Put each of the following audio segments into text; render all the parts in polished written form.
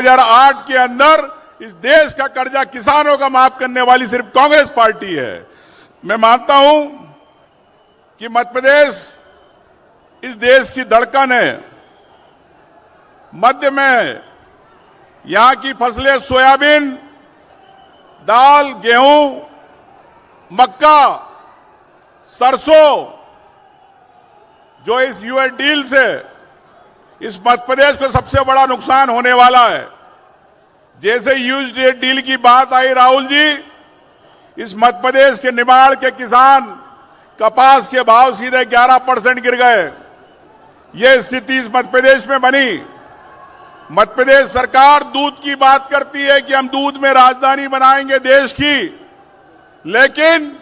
2008 के अंदर इस देश का कर्जा किसानों का माफ करने वाली सिर्फ कांग्रेस पार्टी है। मैं मानता हूं कि मध्य प्रदेश इस देश की धड़कन है। मध्य में यहां की फसलें सोयाबीन, दाल, गेहूं, मक्का, सरसों, जो इस यूएस डील से इस मध्य प्रदेश को सबसे बड़ा नुकसान होने वाला है। जैसे यूएस डील की बात आई राहुल जी, इस मध्य प्रदेश के निमाड़ के किसान कपास के भाव सीधे 11% गिर गए। यह स्थिति इस मध्य प्रदेश में बनी। मध्य प्रदेश सरकार दूध की बात करती है कि हम दूध में राजधानी बनाएंगे देश की, लेकिन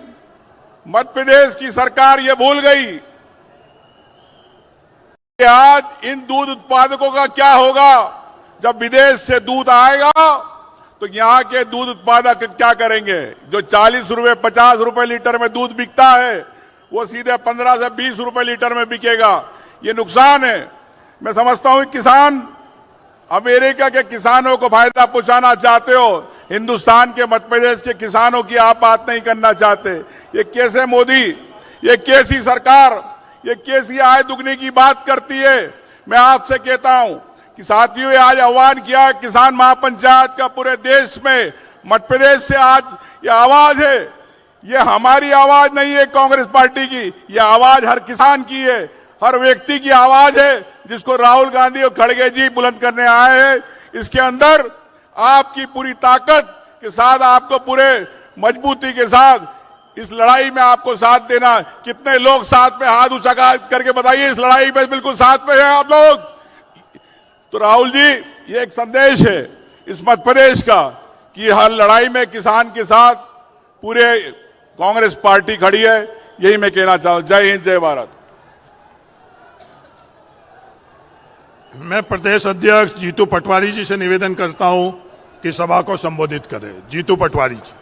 मध्य प्रदेश की सरकार यह भूल गई कि आज इन दूध उत्पादकों का क्या होगा। जब विदेश से दूध आएगा तो यहां के दूध उत्पादक क्या करेंगे। जो 40 रुपए 50 रुपए लीटर में दूध बिकता है वो सीधे 15 से 20 रुपए लीटर में बिकेगा। ये नुकसान है। मैं समझता हूं कि किसान, अमेरिका के किसानों को फायदा पहुंचाना चाहते हो, हिंदुस्तान के मध्य प्रदेश के किसानों की आप बात नहीं करना चाहते। ये कैसे मोदी, ये कैसी सरकार, ये कैसी आय दुगनी की बात करती है। मैं आपसे कहता हूं कि साथियों, आज आह्वान किया किसान महापंचायत का पूरे देश में, मध्य प्रदेश से आज ये आवाज है। ये हमारी आवाज नहीं है कांग्रेस पार्टी की, ये आवाज हर किसान की है, हर व्यक्ति की आवाज है, जिसको राहुल गांधी और खड़गे जी बुलंद करने आए हैं। इसके अंदर आपकी पूरी ताकत के साथ, आपको पूरे मजबूती के साथ इस लड़ाई में आपको साथ देना। कितने लोग साथ में हाथ ऊंचा करके बताइए, इस लड़ाई में बिल्कुल साथ में है आप लोग। तो राहुल जी, ये एक संदेश है इस मध्य प्रदेश का कि हर लड़ाई में किसान के साथ पूरे कांग्रेस पार्टी खड़ी है। यही मैं कहना चाहूं। जय हिंद, जय भारत। मैं प्रदेश अध्यक्ष जीतू पटवारी जी से निवेदन करता हूं कि सभा को संबोधित करें। जीतू पटवारी जी।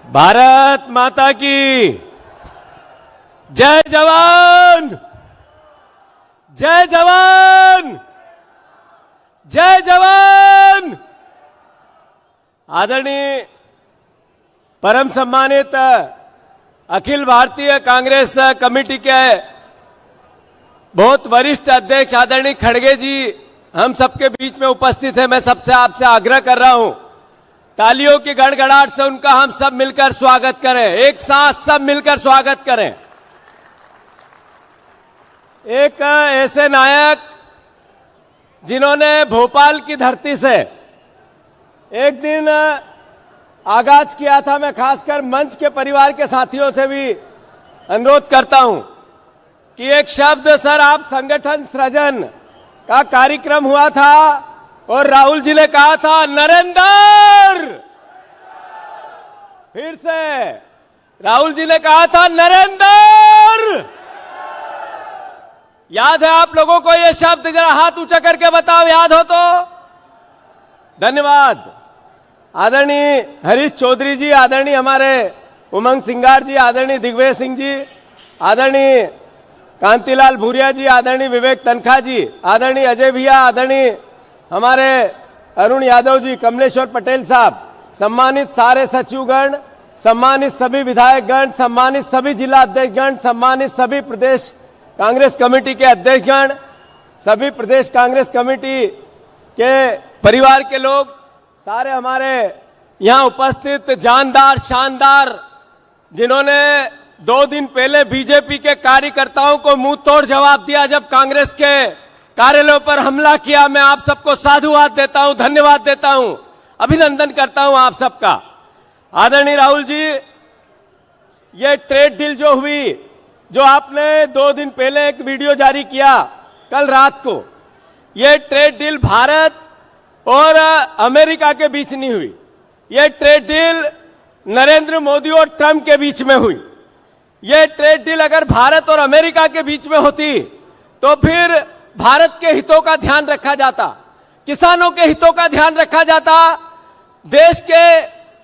भारत माता की जय जवान, जय जवान, जय जवान। आदरणीय परम सम्मानित अखिल भारतीय कांग्रेस कमेटी के बहुत वरिष्ठ अध्यक्ष आदरणीय खड़गे जी हम सबके बीच में उपस्थित है। मैं सबसे आपसे आग्रह कर रहा हूं, तालियों की गड़गड़ाहट से उनका हम सब मिलकर स्वागत करें। एक साथ सब मिलकर स्वागत करें। एक ऐसे नायक जिन्होंने भोपाल की धरती से एक दिन आगाज किया था। मैं खासकर मंच के परिवार के साथियों से भी अनुरोध करता हूं कि एक शब्द, सर, आप संगठन सृजन का कार्यक्रम हुआ था और राहुल जी ने कहा था नरेंद्र। फिर से राहुल जी ने कहा था नरेंद्र। याद है आप लोगों को ये शब्द? जरा हाथ ऊंचा करके बताओ, याद हो तो। धन्यवाद। आदरणीय हरीश चौधरी जी, आदरणीय हमारे उमंग सिंगार जी, आदरणीय दिग्विजय सिंह जी, आदरणीय कांतिलाल भूरिया जी, आदरणीय विवेक तनखा जी, आदरणीय अजय भैया, आदरणीय हमारे अरुण यादव जी, कमलेश्वर पटेल साहब, सम्मानित सारे सचिवगण, सम्मानित सभी विधायकगण, सम्मानित सभी जिला अध्यक्षगण, सम्मानित सभी प्रदेश कांग्रेस कमेटी के अध्यक्षगण, सभी प्रदेश कांग्रेस कमेटी के परिवार के लोग, सारे हमारे यहां उपस्थित जानदार शानदार, जिन्होंने 2 दिन पहले बीजेपी के कार्यकर्ताओं को मुंह तोड़ जवाब दिया जब कांग्रेस के कार्यालयों पर हमला किया। मैं आप सबको साधुवाद देता हूं, धन्यवाद देता हूं, अभिनंदन करता हूं आप सबका। आदरणीय राहुल जी, ये ट्रेड डील जो हुई, जो आपने 2 दिन पहले एक वीडियो जारी किया कल रात को, ये ट्रेड डील भारत और अमेरिका के बीच नहीं हुई। ये ट्रेड डील नरेंद्र मोदी और ट्रंप के बीच में हुई। ये ट्रेड डील अगर भारत और अमेरिका के बीच में होती तो फिर भारत के हितों का ध्यान रखा जाता, किसानों के हितों का ध्यान रखा जाता, देश के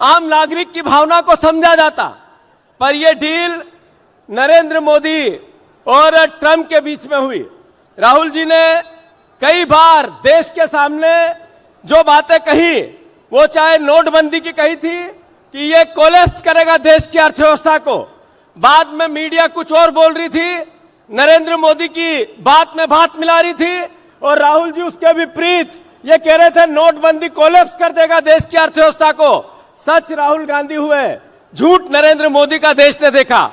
आम नागरिक की भावना को समझा जाता। पर यह डील नरेंद्र मोदी और ट्रंप के बीच में हुई। राहुल जी ने कई बार देश के सामने जो बातें कही, वो चाहे नोटबंदी की कही थी कि ये कोलैप्स करेगा देश की अर्थव्यवस्था को, बाद में मीडिया कुछ और बोल रही थी, नरेंद्र मोदी की बात में बात मिला रही थी, और राहुल जी उसके विपरीत ये कह रहे थे नोटबंदी कोलैप्स कर देगा देश की अर्थव्यवस्था को। सच राहुल गांधी हुए, झूठ नरेंद्र मोदी का देश ने देखा।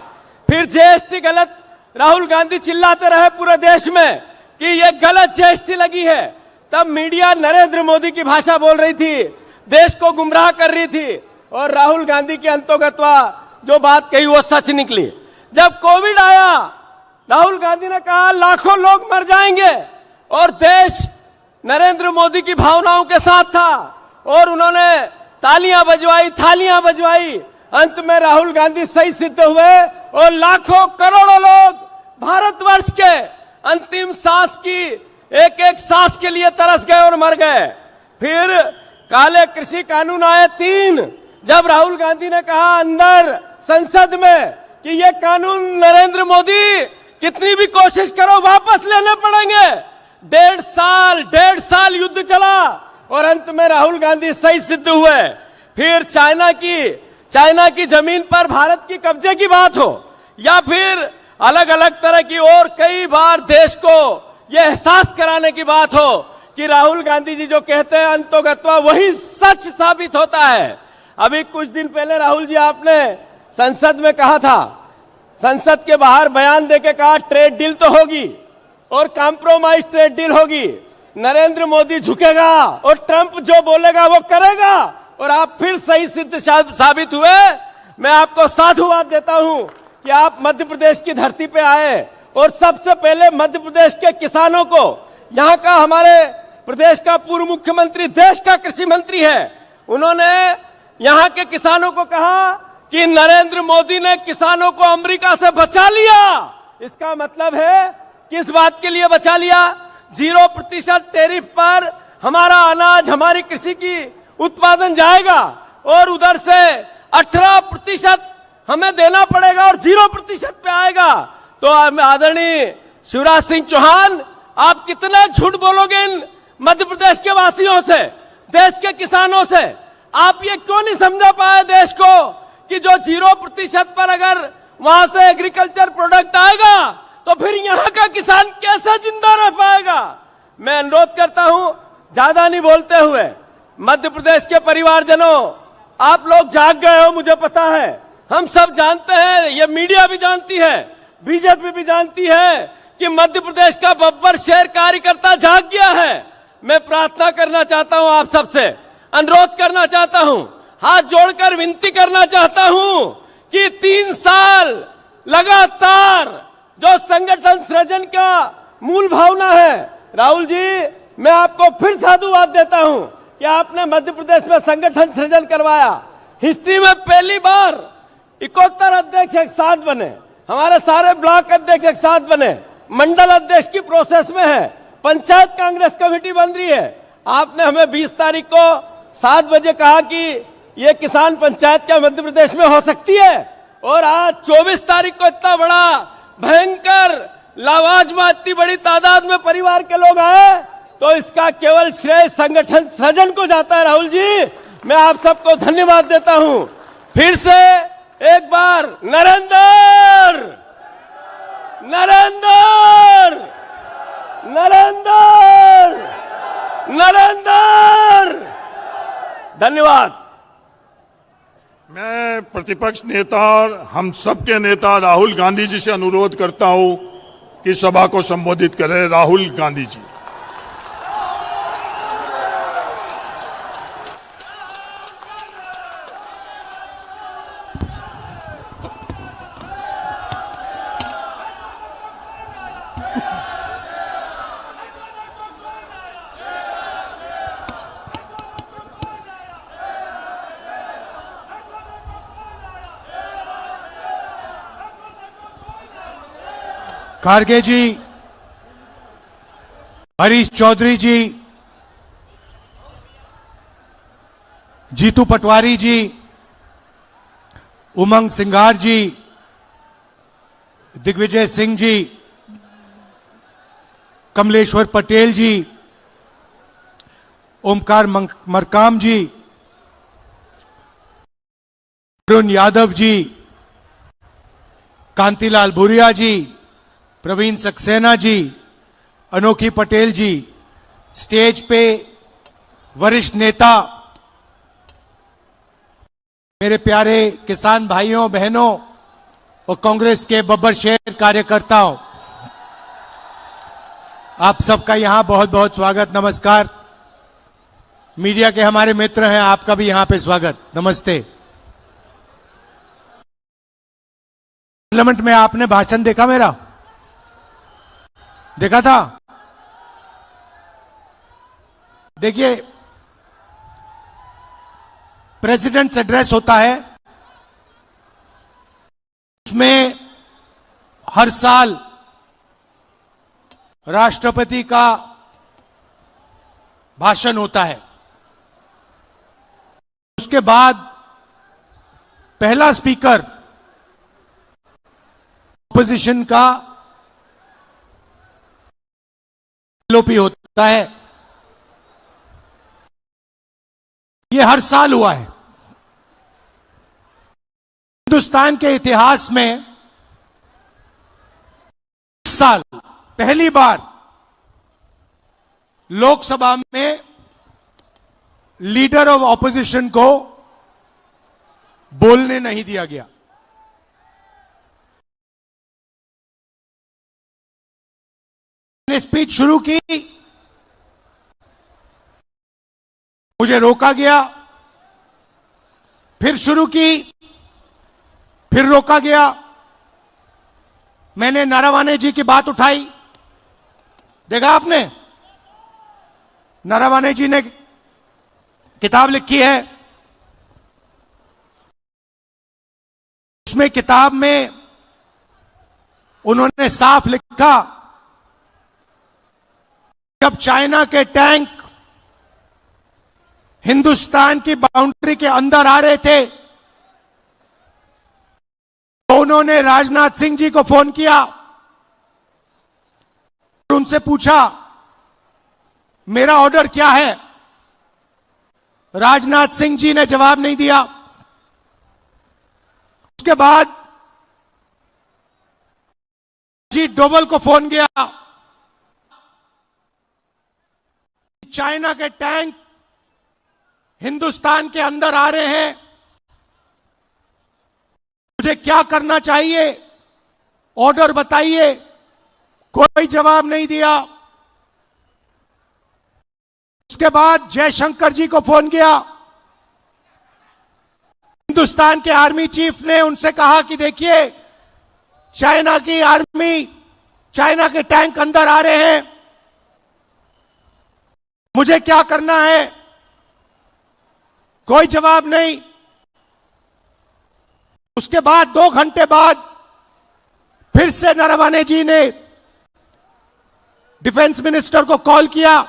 फिर जीएसटी गलत, राहुल गांधी चिल्लाते रहे पूरे देश में कि ये गलत जीएसटी लगी है, तब मीडिया नरेंद्र मोदी की भाषा बोल रही थी, देश को गुमराह कर रही थी, और राहुल गांधी की अंतोगत्वा जो बात कही वो सच निकली। जब कोविड आया, राहुल गांधी ने कहा लाखों लोग मर जाएंगे, और देश नरेंद्र मोदी की भावनाओं के साथ था, और उन्होंने तालियां बजवाई, थालियां बजवाई। अंत में राहुल गांधी सही सिद्ध हुए, और लाखों करोड़ों लोग भारतवर्ष के अंतिम सांस की एक एक सांस के लिए तरस गए और मर गए। फिर काले कृषि कानून आए 3, जब राहुल गांधी ने कहा अंदर संसद में कि ये कानून नरेंद्र मोदी कितनी भी कोशिश करो वापस लेने पड़ेंगे, 1.5 साल युद्ध चला, और अंत में राहुल गांधी सही सिद्ध हुए। फिर चाइना की जमीन पर भारत की कब्जे की बात हो, या फिर अलग अलग तरह की और कई बार देश को यह एहसास कराने की बात हो कि राहुल गांधी जी जो कहते हैं अंतोगत्वा वही सच साबित होता है। अभी कुछ दिन पहले राहुल जी आपने संसद में कहा था, संसद के बाहर बयान देके कहा ट्रेड डील तो होगी और कॉम्प्रोमाइज ट्रेड डील होगी, नरेंद्र मोदी झुकेगा और ट्रंप जो बोलेगा वो करेगा, और आप फिर सही सिद्ध साबित हुए। मैं आपको साधुवाद देता हूं कि आप मध्य प्रदेश की धरती पे आए, और सबसे पहले मध्य प्रदेश के किसानों को, यहाँ का हमारे प्रदेश का पूर्व मुख्यमंत्री देश का कृषि मंत्री है, उन्होंने यहाँ के किसानों को कहा कि नरेंद्र मोदी ने किसानों को अमेरिका से बचा लिया। इसका मतलब है किस बात के लिए बचा लिया? 0% टैरिफ पर हमारा अनाज, हमारी कृषि की उत्पादन जाएगा, और उधर से 18% हमें देना पड़ेगा और 0% पे आएगा। तो आदरणीय शिवराज सिंह चौहान, आप कितना झूठ बोलोगे इन मध्य प्रदेश के वासियों से, देश के किसानों से? आप ये क्यों नहीं समझा पाए देश को कि जो 0% पर अगर वहां से एग्रीकल्चर प्रोडक्ट आएगा तो फिर यहाँ का किसान कैसे जिंदा रह पाएगा? मैं अनुरोध करता हूं, ज्यादा नहीं बोलते हुए, मध्य प्रदेश के परिवारजनों, आप लोग जाग गए हो, मुझे पता है, हम सब जानते हैं, ये मीडिया भी जानती है, बीजेपी भी जानती है कि मध्य प्रदेश का बब्बर शेर कार्यकर्ता जाग गया है। मैं प्रार्थना करना चाहता हूं, आप सबसे अनुरोध करना चाहता हूं, हाथ जोड़कर विनती करना चाहता हूं कि 3 साल लगातार जो संगठन सृजन का मूल भावना है, राहुल जी मैं आपको फिर साधुवाद देता हूं कि आपने मध्य प्रदेश में संगठन सृजन करवाया। हिस्ट्री में पहली बार 71 अध्यक्ष एक साथ बने, हमारे सारे ब्लॉक अध्यक्ष एक साथ बने, मंडल अध्यक्ष की प्रोसेस में है, पंचायत कांग्रेस कमेटी बन रही है। आपने हमें 20 तारीख को 7 बजे कहा कि ये किसान पंचायत क्या मध्य प्रदेश में हो सकती है, और आज 24 तारीख को इतना बड़ा भयंकर लावाजमा, इतनी बड़ी तादाद में परिवार के लोग आए, तो इसका केवल श्रेय संगठन सृजन को जाता है। राहुल जी, मैं आप सबको धन्यवाद देता हूं। फिर से एक बार नरेंद्र नरेंद्र नरेंद्र नरेंद्र धन्यवाद। मैं प्रतिपक्ष नेता और हम सबके नेता राहुल गांधी जी से अनुरोध करता हूं कि सभा को संबोधित करें। राहुल गांधी जी। खारगे जी, हरीश चौधरी जी, जीतू पटवारी जी, उमंग सिंगार जी, दिग्विजय सिंह जी, कमलेश्वर पटेल जी, ओमकार मरकाम जी, अरुण यादव जी, कांतिलाल भूरिया जी, प्रवीण सक्सेना जी, अनोखी पटेल जी, स्टेज पे वरिष्ठ नेता, मेरे प्यारे किसान भाइयों बहनों और कांग्रेस के बब्बर शेर कार्यकर्ताओं, आप सबका यहां बहुत बहुत स्वागत, नमस्कार। मीडिया के हमारे मित्र हैं, आपका भी यहां पे स्वागत, नमस्ते। पार्लियामेंट में आपने भाषण देखा मेरा? देखा था? देखिए, प्रेसिडेंट्स एड्रेस होता है, उसमें हर साल राष्ट्रपति का भाषण होता है। उसके बाद पहला स्पीकर ऑपोजिशन का एलओपी होता है। यह हर साल हुआ है। हिंदुस्तान के इतिहास में इस साल पहली बार लोकसभा में लीडर ऑफ ऑपोजिशन को बोलने नहीं दिया गया। मैंने स्पीच शुरू की, मुझे रोका गया, फिर शुरू की, फिर रोका गया। मैंने नारावाने जी की बात उठाई, देखा आपने? नारावाने जी ने किताब लिखी है, उसमें किताब में उन्होंने साफ लिखा, जब चाइना के टैंक हिंदुस्तान की बाउंड्री के अंदर आ रहे थे तो उन्होंने राजनाथ सिंह जी को फोन किया और उनसे पूछा मेरा ऑर्डर क्या है। राजनाथ सिंह जी ने जवाब नहीं दिया। उसके बाद अजीत डोभाल को फोन किया, चाइना के टैंक हिंदुस्तान के अंदर आ रहे हैं, मुझे क्या करना चाहिए, ऑर्डर बताइए। कोई जवाब नहीं दिया। उसके बाद जयशंकर जी को फोन किया, हिंदुस्तान के आर्मी चीफ ने उनसे कहा कि देखिए चाइना की आर्मी, चाइना के टैंक अंदर आ रहे हैं, मुझे क्या करना है। कोई जवाब नहीं। उसके बाद 2 घंटे बाद फिर से नरवणे जी ने डिफेंस मिनिस्टर को कॉल किया,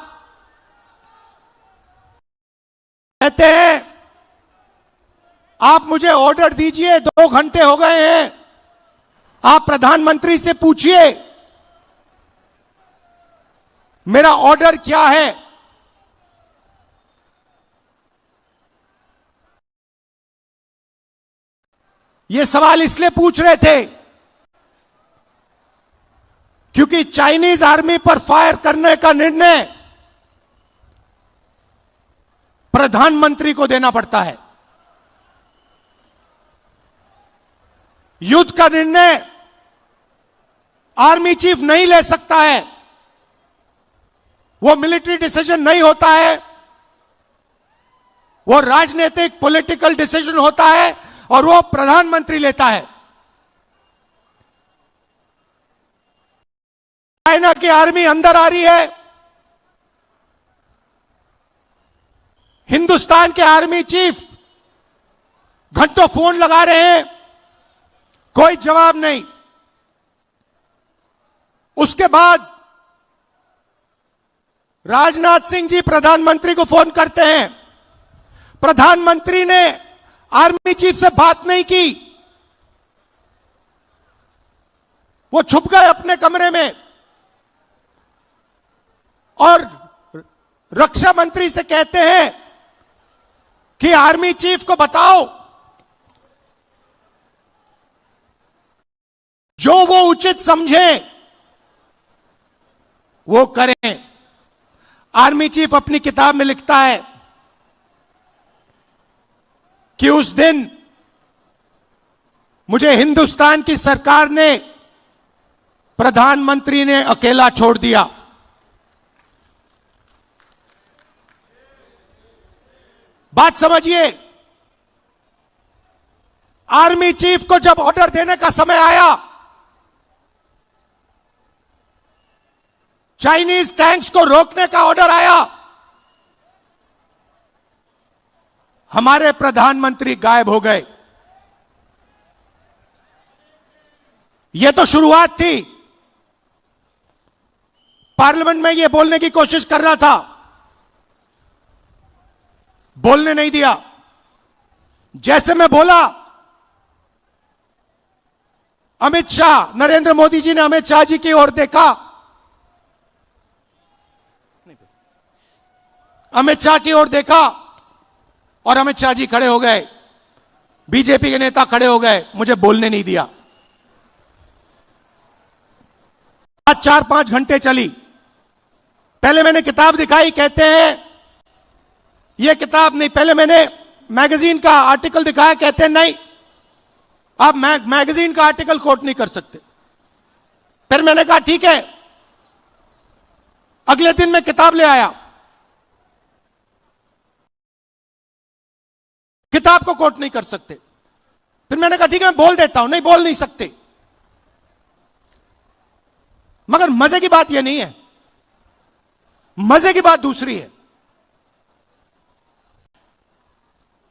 कहते हैं आप मुझे ऑर्डर दीजिए, 2 घंटे हो गए हैं, आप प्रधानमंत्री से पूछिए मेरा ऑर्डर क्या है। ये सवाल इसलिए पूछ रहे थे क्योंकि चाइनीज आर्मी पर फायर करने का निर्णय प्रधानमंत्री को देना पड़ता है। युद्ध का निर्णय आर्मी चीफ नहीं ले सकता है, वो मिलिट्री डिसीजन नहीं होता है, वो राजनीतिक पॉलिटिकल डिसीजन होता है और वो प्रधानमंत्री लेता है। चाइना की आर्मी अंदर आ रही है, हिंदुस्तान के आर्मी चीफ घंटों फोन लगा रहे हैं, कोई जवाब नहीं। उसके बाद राजनाथ सिंह जी प्रधानमंत्री को फोन करते हैं, प्रधानमंत्री ने आर्मी चीफ से बात नहीं की, वो छुप गए अपने कमरे में। और रक्षा मंत्री से कहते हैं कि आर्मी चीफ को बताओ जो वो उचित समझे वो करें। आर्मी चीफ अपनी किताब में लिखता है कि उस दिन मुझे हिंदुस्तान की सरकार ने, प्रधानमंत्री ने अकेला छोड़ दिया। बात समझिए, आर्मी चीफ को जब ऑर्डर देने का समय आया, चाइनीज टैंक्स को रोकने का ऑर्डर आया, हमारे प्रधानमंत्री गायब हो गए। यह तो शुरुआत थी। पार्लियामेंट में यह बोलने की कोशिश कर रहा था, बोलने नहीं दिया। जैसे मैं बोला, अमित शाह, नरेंद्र मोदी जी ने अमित शाह जी की ओर देखा, अमित शाह की ओर देखा और अमित शाह जी खड़े हो गए, बीजेपी के नेता खड़े हो गए, मुझे बोलने नहीं दिया। आज 4-5 घंटे चली। पहले मैंने किताब दिखाई, कहते हैं यह किताब नहीं। पहले मैंने मैगजीन का आर्टिकल दिखाया, कहते हैं नहीं, आप मैगजीन का आर्टिकल कोट नहीं कर सकते। फिर मैंने कहा ठीक है। अगले दिन मैं किताब ले आया, किताब को कोट नहीं कर सकते। फिर मैंने कहा ठीक है, मैं बोल देता हूं। नहीं, बोल नहीं सकते। मगर मजे की बात यह नहीं है, मजे की बात दूसरी है।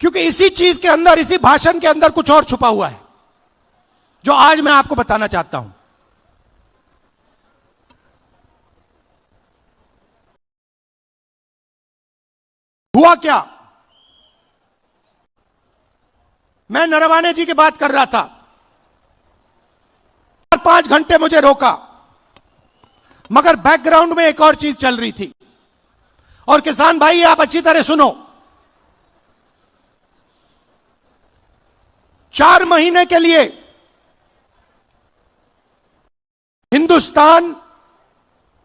क्योंकि इसी चीज के अंदर, इसी भाषण के अंदर कुछ और छुपा हुआ है, जो आज मैं आपको बताना चाहता हूं। हुआ क्या? मैं नरवाने जी की बात कर रहा था। 4-5 घंटे मुझे रोका, मगर बैकग्राउंड में एक और चीज चल रही थी। और किसान भाई, आप अच्छी तरह सुनो। 4 महीने के लिए हिंदुस्तान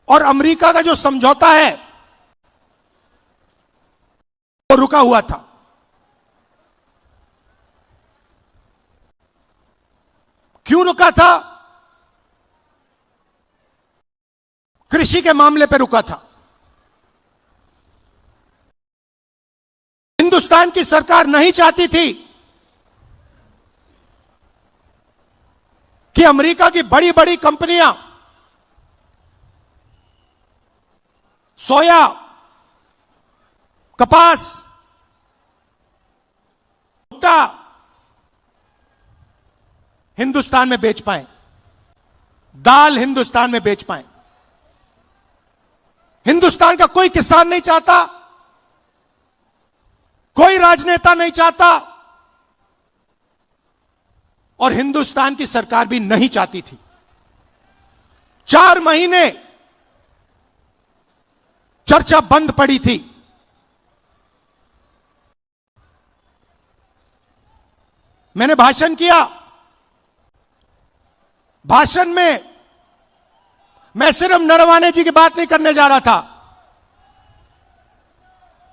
और अमेरिका का जो समझौता है वो रुका हुआ था। क्यों रुका था? कृषि के मामले पर रुका था। हिंदुस्तान की सरकार नहीं चाहती थी कि अमेरिका की बड़ी बड़ी कंपनियां सोया, कपास, भुट्टा हिंदुस्तान में बेच पाए, दाल हिंदुस्तान में बेच पाए। हिंदुस्तान का कोई किसान नहीं चाहता, कोई राजनेता नहीं चाहता, और हिंदुस्तान की सरकार भी नहीं चाहती थी। 4 महीने चर्चा बंद पड़ी थी। मैंने भाषण किया। भाषण में मैं सिर्फ नरवाने जी की बात नहीं करने जा रहा था,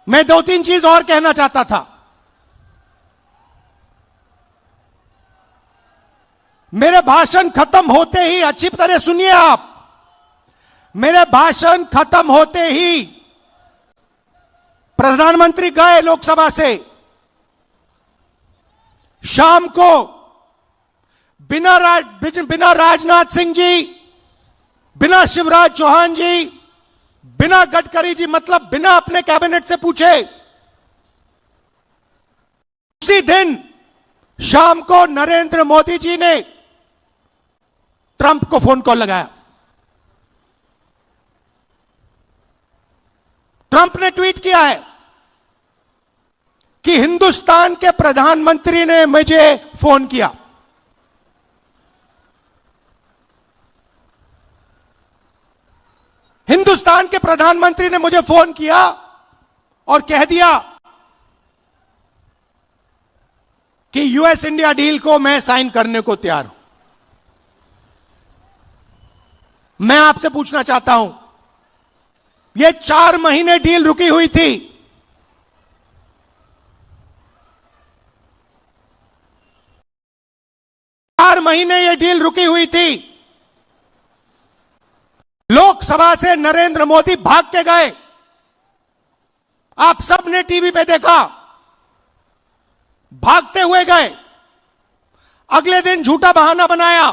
मैं 2-3 चीज और कहना चाहता था। मेरे भाषण खत्म होते ही, अच्छी तरह सुनिए आप, मेरे भाषण खत्म होते ही प्रधानमंत्री गए लोकसभा से। शाम को बिना राजनाथ सिंह जी, बिना शिवराज चौहान जी, बिना गडकरी जी, मतलब बिना अपने कैबिनेट से पूछे, उसी दिन शाम को नरेंद्र मोदी जी ने ट्रंप को फोन कॉल लगाया। ट्रंप ने ट्वीट किया है कि हिंदुस्तान के प्रधानमंत्री ने मुझे फोन किया। हिंदुस्तान के प्रधानमंत्री ने मुझे फोन किया और कह दिया कि यूएस इंडिया डील को मैं साइन करने को तैयार हूं। मैं आपसे पूछना चाहता हूं, यह 4 महीने डील रुकी हुई थी। 4 महीने यह डील रुकी हुई थी। लोकसभा से नरेंद्र मोदी भाग के गए। आप सबने टीवी पे देखा, भागते हुए गए। अगले दिन झूठा बहाना बनाया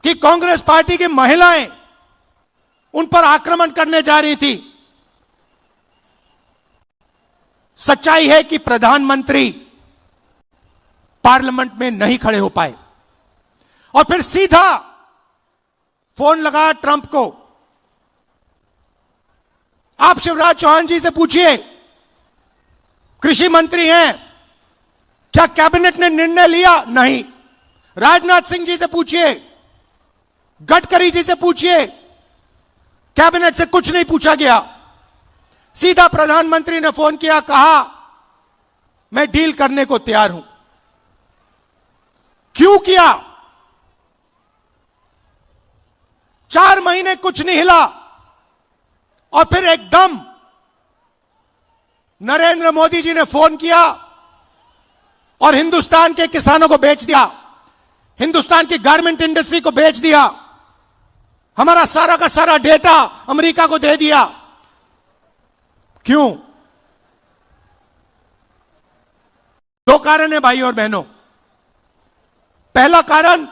कि कांग्रेस पार्टी की महिलाएं उन पर आक्रमण करने जा रही थी। सच्चाई है कि प्रधानमंत्री पार्लियामेंट में नहीं खड़े हो पाए और फिर सीधा फोन लगा ट्रंप को। आप शिवराज चौहान जी से पूछिए, कृषि मंत्री हैं, क्या कैबिनेट ने निर्णय लिया? नहीं। राजनाथ सिंह जी से पूछिए, गडकरी जी से पूछिए, कैबिनेट से कुछ नहीं पूछा गया। सीधा प्रधानमंत्री ने फोन किया, कहा मैं डील करने को तैयार हूं। क्यों किया? 4 महीने कुछ नहीं हिला और फिर एकदम नरेंद्र मोदी जी ने फोन किया और हिंदुस्तान के किसानों को बेच दिया, हिंदुस्तान की गारमेंट इंडस्ट्री को बेच दिया, हमारा सारा का सारा डेटा अमेरिका को दे दिया। क्यों? 2 कारण है भाई और बहनों। पहला कारण,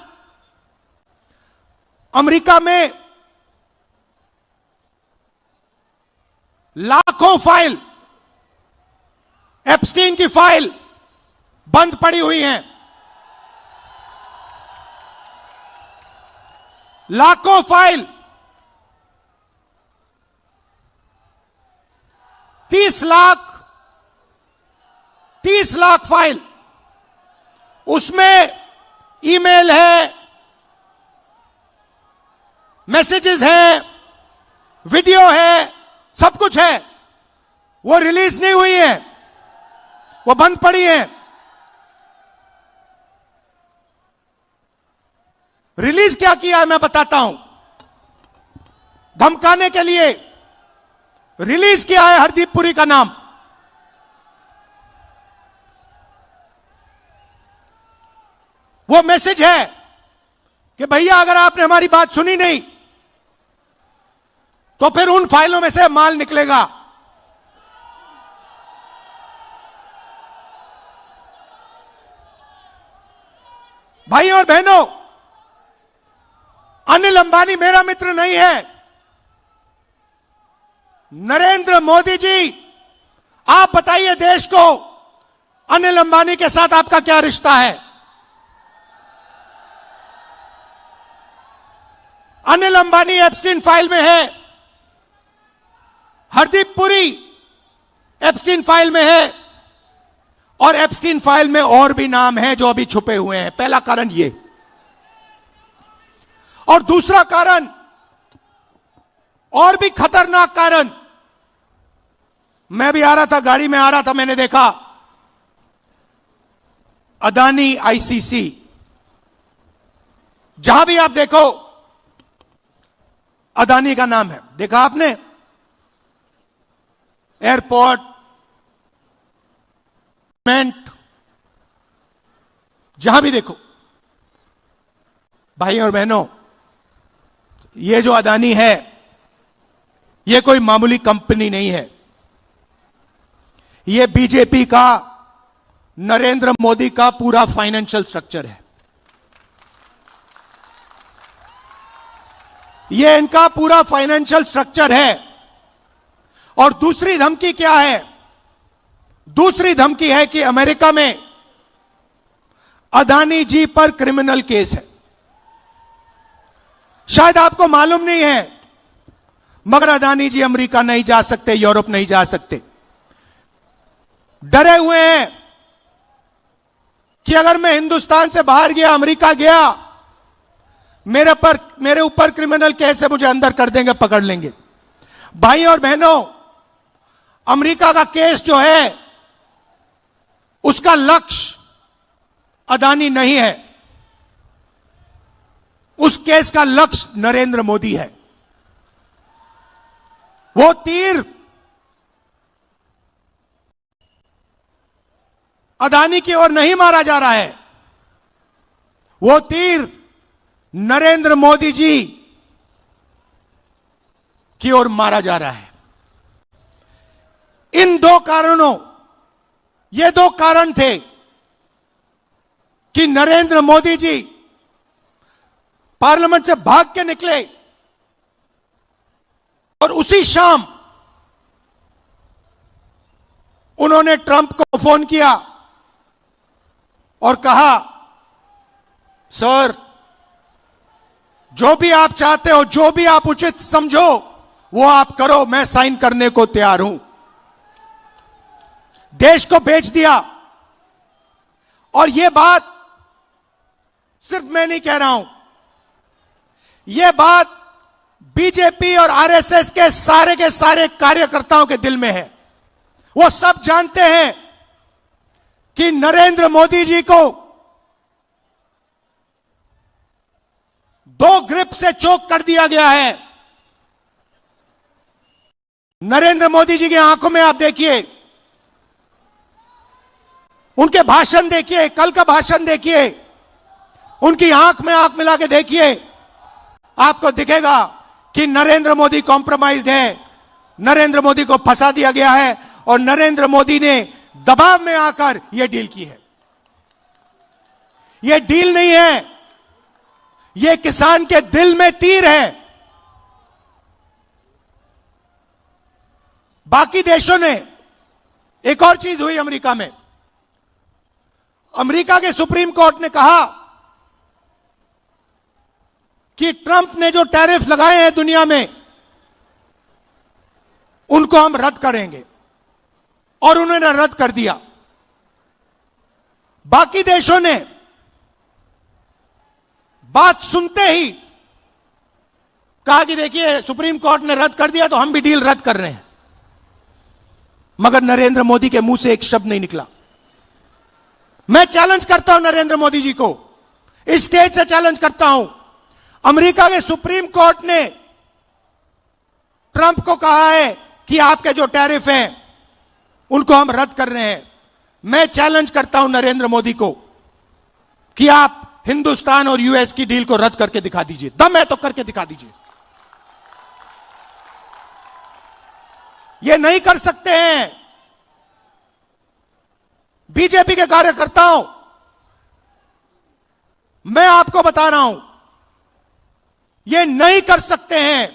अमेरिका में लाखों फाइल, एप्स्टीन की फाइल बंद पड़ी हुई हैं। लाखों फाइल, 30 लाख फाइल, उसमें ईमेल है, मैसेजेस हैं, वीडियो है, सब कुछ है। वो रिलीज नहीं हुई है, वो बंद पड़ी है। रिलीज क्या किया है मैं बताता हूं। धमकाने के लिए रिलीज किया है हरदीप पुरी का नाम। वो मैसेज है कि भैया अगर आपने हमारी बात सुनी नहीं तो फिर उन फाइलों में से माल निकलेगा। भाई और बहनों, अनिल अंबानी मेरा मित्र नहीं है। नरेंद्र मोदी जी, आप बताइए देश को, अनिल अंबानी के साथ आपका क्या रिश्ता है? अनिल अंबानी एप्स्टीन फाइल में है, हरदीप पुरी एप्स्टीन फाइल में है और एप्स्टीन फाइल में और भी नाम है जो अभी छुपे हुए हैं। पहला कारण ये। और दूसरा कारण, और भी खतरनाक कारण, मैं भी आ रहा था, गाड़ी में आ रहा था, मैंने देखा अदानी आईसीसी, जहां भी आप देखो अदानी का नाम है। देखा आपने? एयरपोर्ट, मेंट, जहां भी देखो। भाई और बहनों, ये जो अदानी है, ये कोई मामूली कंपनी नहीं है। ये बीजेपी का, नरेंद्र मोदी का पूरा फाइनेंशियल स्ट्रक्चर है। ये इनका पूरा फाइनेंशियल स्ट्रक्चर है। और दूसरी धमकी क्या है? दूसरी धमकी है कि अमेरिका में अदानी जी पर क्रिमिनल केस है। शायद आपको मालूम नहीं है, मगर अदानी जी अमेरिका नहीं जा सकते, यूरोप नहीं जा सकते। डरे हुए हैं कि अगर मैं हिंदुस्तान से बाहर गया, अमेरिका गया, मेरे ऊपर क्रिमिनल केस है, मुझे अंदर कर देंगे, पकड़ लेंगे। भाई और बहनों, अमेरिका का केस जो है उसका लक्ष्य अदानी नहीं है, उस केस का लक्ष्य नरेंद्र मोदी है। वो तीर अदानी की ओर नहीं मारा जा रहा है, वो तीर नरेंद्र मोदी जी की ओर मारा जा रहा है। इन दो कारणों, ये दो कारण थे कि नरेंद्र मोदी जी पार्लियामेंट से भाग के निकले और उसी शाम उन्होंने ट्रंप को फोन किया और कहा, सर जो भी आप चाहते हो, जो भी आप उचित समझो वो आप करो, मैं साइन करने को तैयार हूं। देश को बेच दिया। और यह बात सिर्फ मैं नहीं कह रहा हूं, यह बात बीजेपी और आरएसएस के सारे कार्यकर्ताओं के दिल में है। वो सब जानते हैं कि नरेंद्र मोदी जी को दो ग्रिप से चोक कर दिया गया है। नरेंद्र मोदी जी की आंखों में आप देखिए, उनके भाषण देखिए, कल का भाषण देखिए, उनकी आंख में आंख मिला के देखिए, आपको दिखेगा कि नरेंद्र मोदी कॉम्प्रोमाइज्ड है, नरेंद्र मोदी को फंसा दिया गया है और नरेंद्र मोदी ने दबाव में आकर यह डील की है। यह डील नहीं है, यह किसान के दिल में तीर है। बाकी देशों ने, एक और चीज हुई अमेरिका में, अमेरिका के सुप्रीम कोर्ट ने कहा कि ट्रंप ने जो टैरिफ लगाए हैं दुनिया में उनको हम रद्द करेंगे, और उन्होंने रद्द कर दिया। बाकी देशों ने बात सुनते ही कहा कि देखिए सुप्रीम कोर्ट ने रद्द कर दिया तो हम भी डील रद्द कर रहे हैं। मगर नरेंद्र मोदी के मुंह से एक शब्द नहीं निकला। मैं चैलेंज करता हूं नरेंद्र मोदी जी को, इस स्टेज से चैलेंज करता हूं। अमेरिका के सुप्रीम कोर्ट ने ट्रंप को कहा है कि आपके जो टैरिफ हैं उनको हम रद्द कर रहे हैं। मैं चैलेंज करता हूं नरेंद्र मोदी को कि आप हिंदुस्तान और यूएस की डील को रद्द करके दिखा दीजिए। दम है तो करके दिखा दीजिए। ये नहीं कर सकते हैं। बीजेपी के कार्यकर्ताओं, मैं आपको बता रहा हूं, ये नहीं कर सकते हैं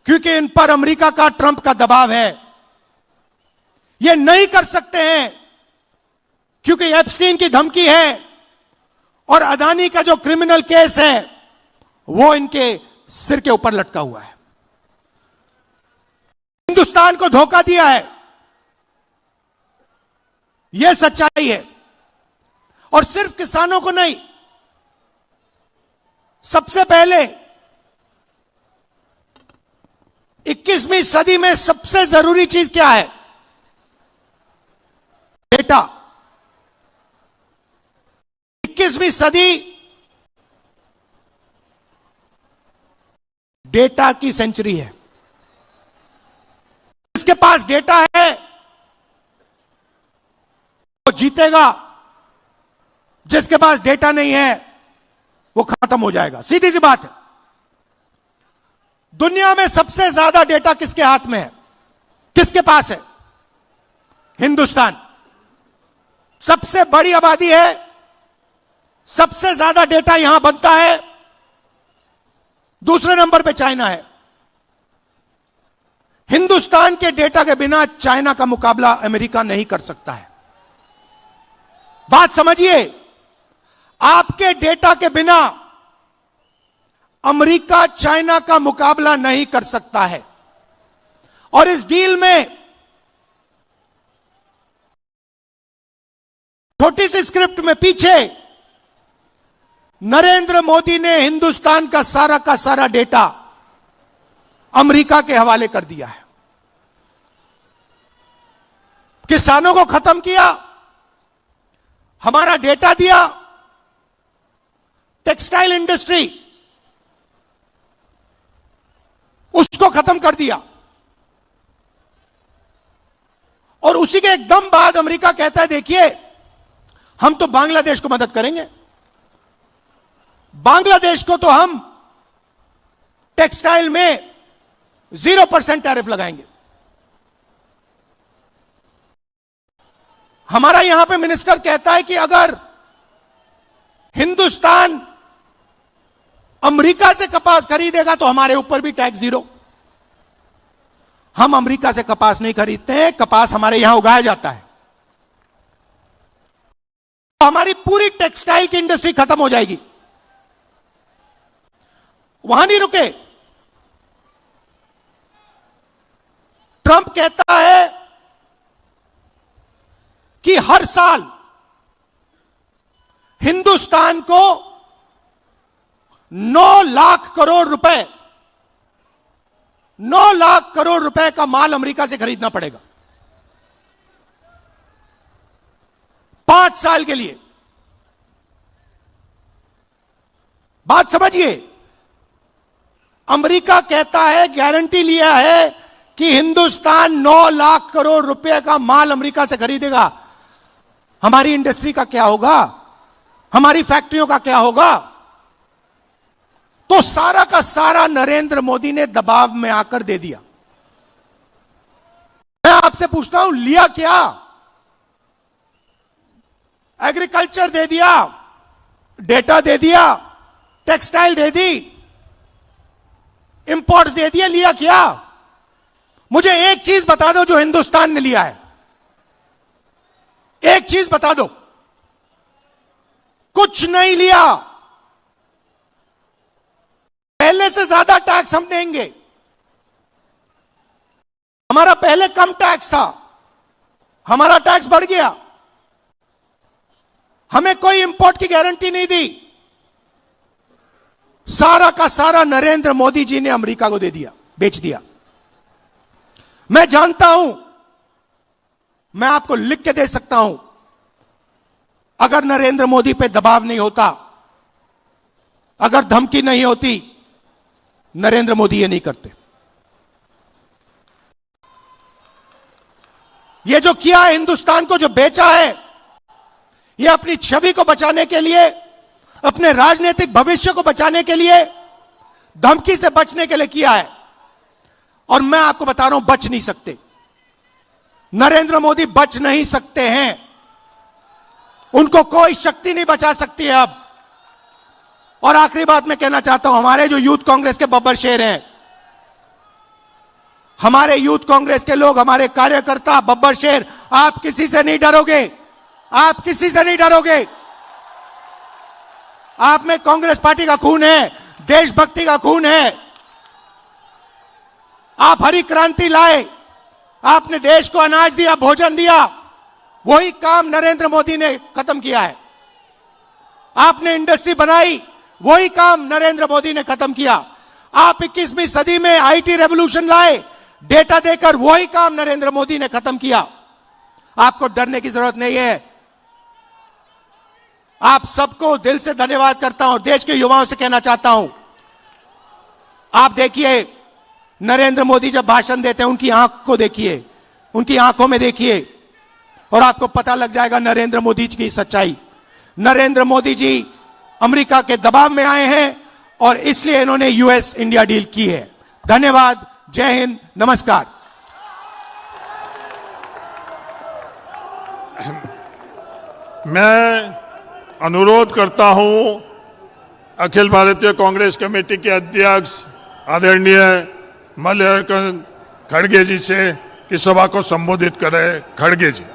क्योंकि इन पर अमेरिका का, ट्रंप का दबाव है। ये नहीं कर सकते हैं क्योंकि एप्स्टीन की धमकी है और अदानी का जो क्रिमिनल केस है वो इनके सिर के ऊपर लटका हुआ है। हिंदुस्तान को धोखा दिया है, यह सच्चाई है। और सिर्फ किसानों को नहीं, सबसे पहले 21वीं सदी में सबसे जरूरी चीज क्या है? डेटा। 21वीं सदी डेटा की सेंचुरी है। जिसके पास डेटा है वो जीतेगा, जिसके पास डेटा नहीं है वो खत्म हो जाएगा। सीधी सी बात है। दुनिया में सबसे ज्यादा डेटा किसके हाथ में है? किसके पास है? हिंदुस्तान। सबसे बड़ी आबादी है, सबसे ज्यादा डेटा यहां बनता है। दूसरे नंबर पे चाइना है। हिंदुस्तान के डेटा के बिना चाइना का मुकाबला अमेरिका नहीं कर सकता है। बात समझिए, आपके डेटा के बिना अमेरिका चाइना का मुकाबला नहीं कर सकता है। और इस डील में छोटी सी स्क्रिप्ट में पीछे नरेंद्र मोदी ने हिंदुस्तान का सारा डेटा अमेरिका के हवाले कर दिया है। किसानों को खत्म किया, हमारा डेटा दिया, टेक्सटाइल इंडस्ट्री उसको खत्म कर दिया। और उसी के एकदम बाद अमेरिका कहता है देखिए हम तो बांग्लादेश को मदद करेंगे, बांग्लादेश को तो हम टेक्सटाइल में 0% टैरिफ लगाएंगे। हमारा यहां पे मिनिस्टर कहता है कि अगर हिंदुस्तान अमेरिका से कपास खरीदेगा तो हमारे ऊपर भी टैक्स 0। हम अमेरिका से कपास नहीं खरीदते हैं, कपास हमारे यहां उगाया जाता है। हमारी पूरी टेक्सटाइल की इंडस्ट्री खत्म हो जाएगी। वहां नहीं रुके, ट्रंप कहता है कि हर साल हिंदुस्तान को 9 लाख करोड़ रुपए 9 लाख करोड़ रुपए का माल अमेरिका से खरीदना पड़ेगा 5 साल के लिए। बात समझिए, अमेरिका कहता है, गारंटी लिया है कि हिंदुस्तान 9 लाख करोड़ रुपए का माल अमेरिका से खरीदेगा। हमारी इंडस्ट्री का क्या होगा, हमारी फैक्ट्रियों का क्या होगा? तो सारा का सारा नरेंद्र मोदी ने दबाव में आकर दे दिया। मैं आपसे पूछता हूं, लिया क्या? एग्रीकल्चर दे दिया, डेटा दे दिया, टेक्सटाइल दे दी, इंपोर्ट्स दे दिए, लिया क्या? मुझे एक चीज बता दो जो हिंदुस्तान ने लिया है, एक चीज बता दो। कुछ नहीं लिया। पहले से ज्यादा टैक्स हम देंगे। हमारा पहले कम टैक्स था, हमारा टैक्स बढ़ गया। हमें कोई इंपोर्ट की गारंटी नहीं दी। सारा का सारा नरेंद्र मोदी जी ने अमेरिका को दे दिया, बेच दिया। मैं जानता हूं, मैं आपको लिख के दे सकता हूं, अगर नरेंद्र मोदी पे दबाव नहीं होता, अगर धमकी नहीं होती, नरेंद्र मोदी ये नहीं करते। ये जो किया है, हिंदुस्तान को जो बेचा है, ये अपनी छवि को बचाने के लिए, अपने राजनीतिक भविष्य को बचाने के लिए, धमकी से बचने के लिए किया है। और मैं आपको बता रहा हूं, बच नहीं सकते। नरेंद्र मोदी बच नहीं सकते हैं। उनको कोई शक्ति नहीं बचा सकती है अब। और आखिरी बात मैं कहना चाहता हूं, हमारे जो यूथ कांग्रेस के बब्बर शेर हैं, हमारे यूथ कांग्रेस के लोग, हमारे कार्यकर्ता बब्बर शेर, आप किसी से नहीं डरोगे, आप किसी से नहीं डरोगे। आप में कांग्रेस पार्टी का खून है, देशभक्ति का खून है। आप हरी क्रांति लाए, आपने देश को अनाज दिया, भोजन दिया, वही काम नरेंद्र मोदी ने खत्म किया है। आपने इंडस्ट्री बनाई, वही काम नरेंद्र मोदी ने खत्म किया। आप 21वीं सदी में आईटी रेवोल्यूशन लाए, डेटा देकर, वही काम नरेंद्र मोदी ने खत्म किया। आपको डरने की जरूरत नहीं है। आप सबको दिल से धन्यवाद करता हूं। देश के युवाओं से कहना चाहता हूं, आप देखिए, नरेंद्र मोदी जब भाषण देते हैं, उनकी आंख को देखिए, उनकी आंखों में देखिए, और आपको पता लग जाएगा नरेंद्र मोदी जी की सच्चाई। नरेंद्र मोदी जी अमेरिका के दबाव में आए हैं और इसलिए इन्होंने यूएस इंडिया डील की है। धन्यवाद, जय हिंद, नमस्कार। मैं अनुरोध करता हूं अखिल भारतीय कांग्रेस कमेटी के अध्यक्ष आदरणीय मल्लिकार्जुन खड़गे जी से कि सभा को संबोधित करें। खड़गे जी।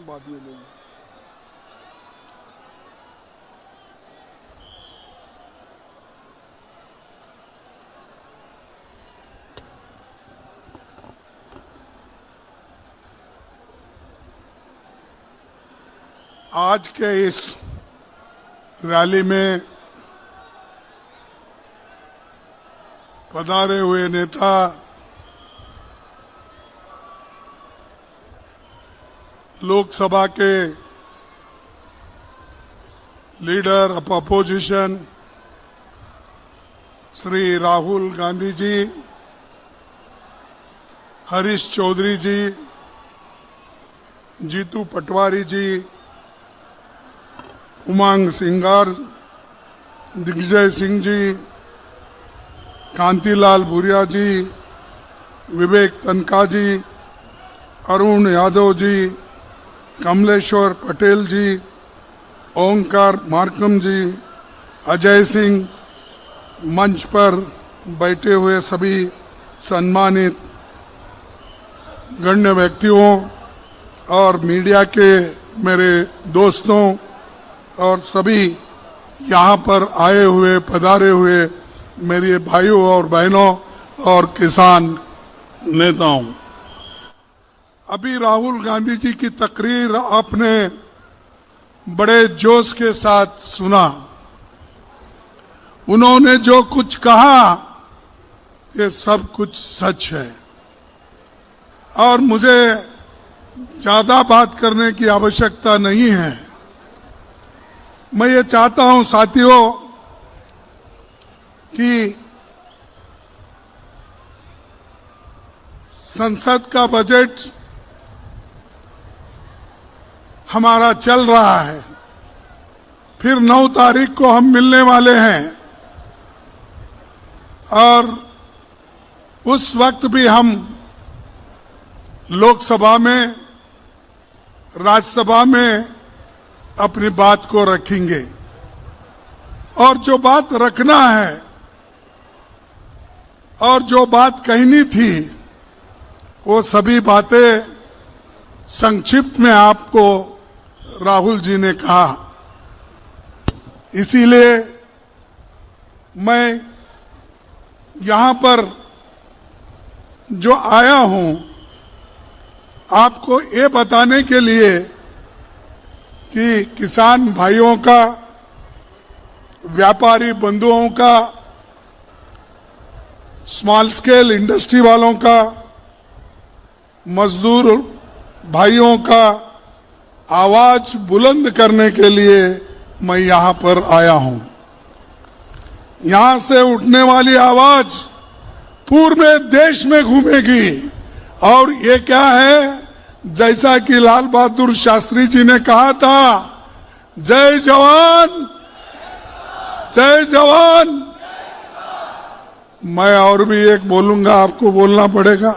आज के इस रैली में पधारे हुए नेता लोकसभा के leader of opposition Shri Rahul Gandhi ji, Harish Chaudhary ji, Jitu Patwari ji, Umang Singhar, Digvijaya Singh ji, Kantilal Bhuria ji, Vivek Tankha ji, Arun Yadav ji, Kamleshwar Patel ji, Omkar Markam ji, Ajay Singh, मंच पर बैठे हुए सभी सम्मानित गण्य व्यक्तियों और मीडिया के मेरे दोस्तों और सभी यहाँ पर आए हुए पधारे हुए मेरे भाइयों और बहनों और किसान नेताओं, अभी राहुल गांधी जी की तकरीर आपने बड़े जोश के साथ सुना। उन्होंने जो कुछ कहा ये सब कुछ सच है और मुझे ज्यादा बात करने की आवश्यकता नहीं है। मैं ये चाहता हूं साथियों कि संसद का बजट हमारा चल रहा है, फिर 9 तारीख को हम मिलने वाले हैं और उस वक्त भी हम लोकसभा में, राज्यसभा में अपनी बात को रखेंगे और जो बात रखना है और जो बात कहनी थी वो सभी बातें संक्षिप्त में आपको राहुल जी ने कहा। इसीलिए मैं यहाँ पर जो आया हूँ आपको ये बताने के लिए कि किसान भाइयों का, व्यापारी बंधुओं का, स्मॉल स्केल इंडस्ट्री वालों का, मजदूर भाइयों का आवाज बुलंद करने के लिए मैं यहाँ पर आया हूँ। यहाँ से उठने वाली आवाज पूरे देश में घूमेगी और ये क्या है, जैसा कि लाल बहादुर शास्त्री जी ने कहा था, जय जवान जय जवान। मैं और भी एक बोलूंगा, आपको बोलना पड़ेगा,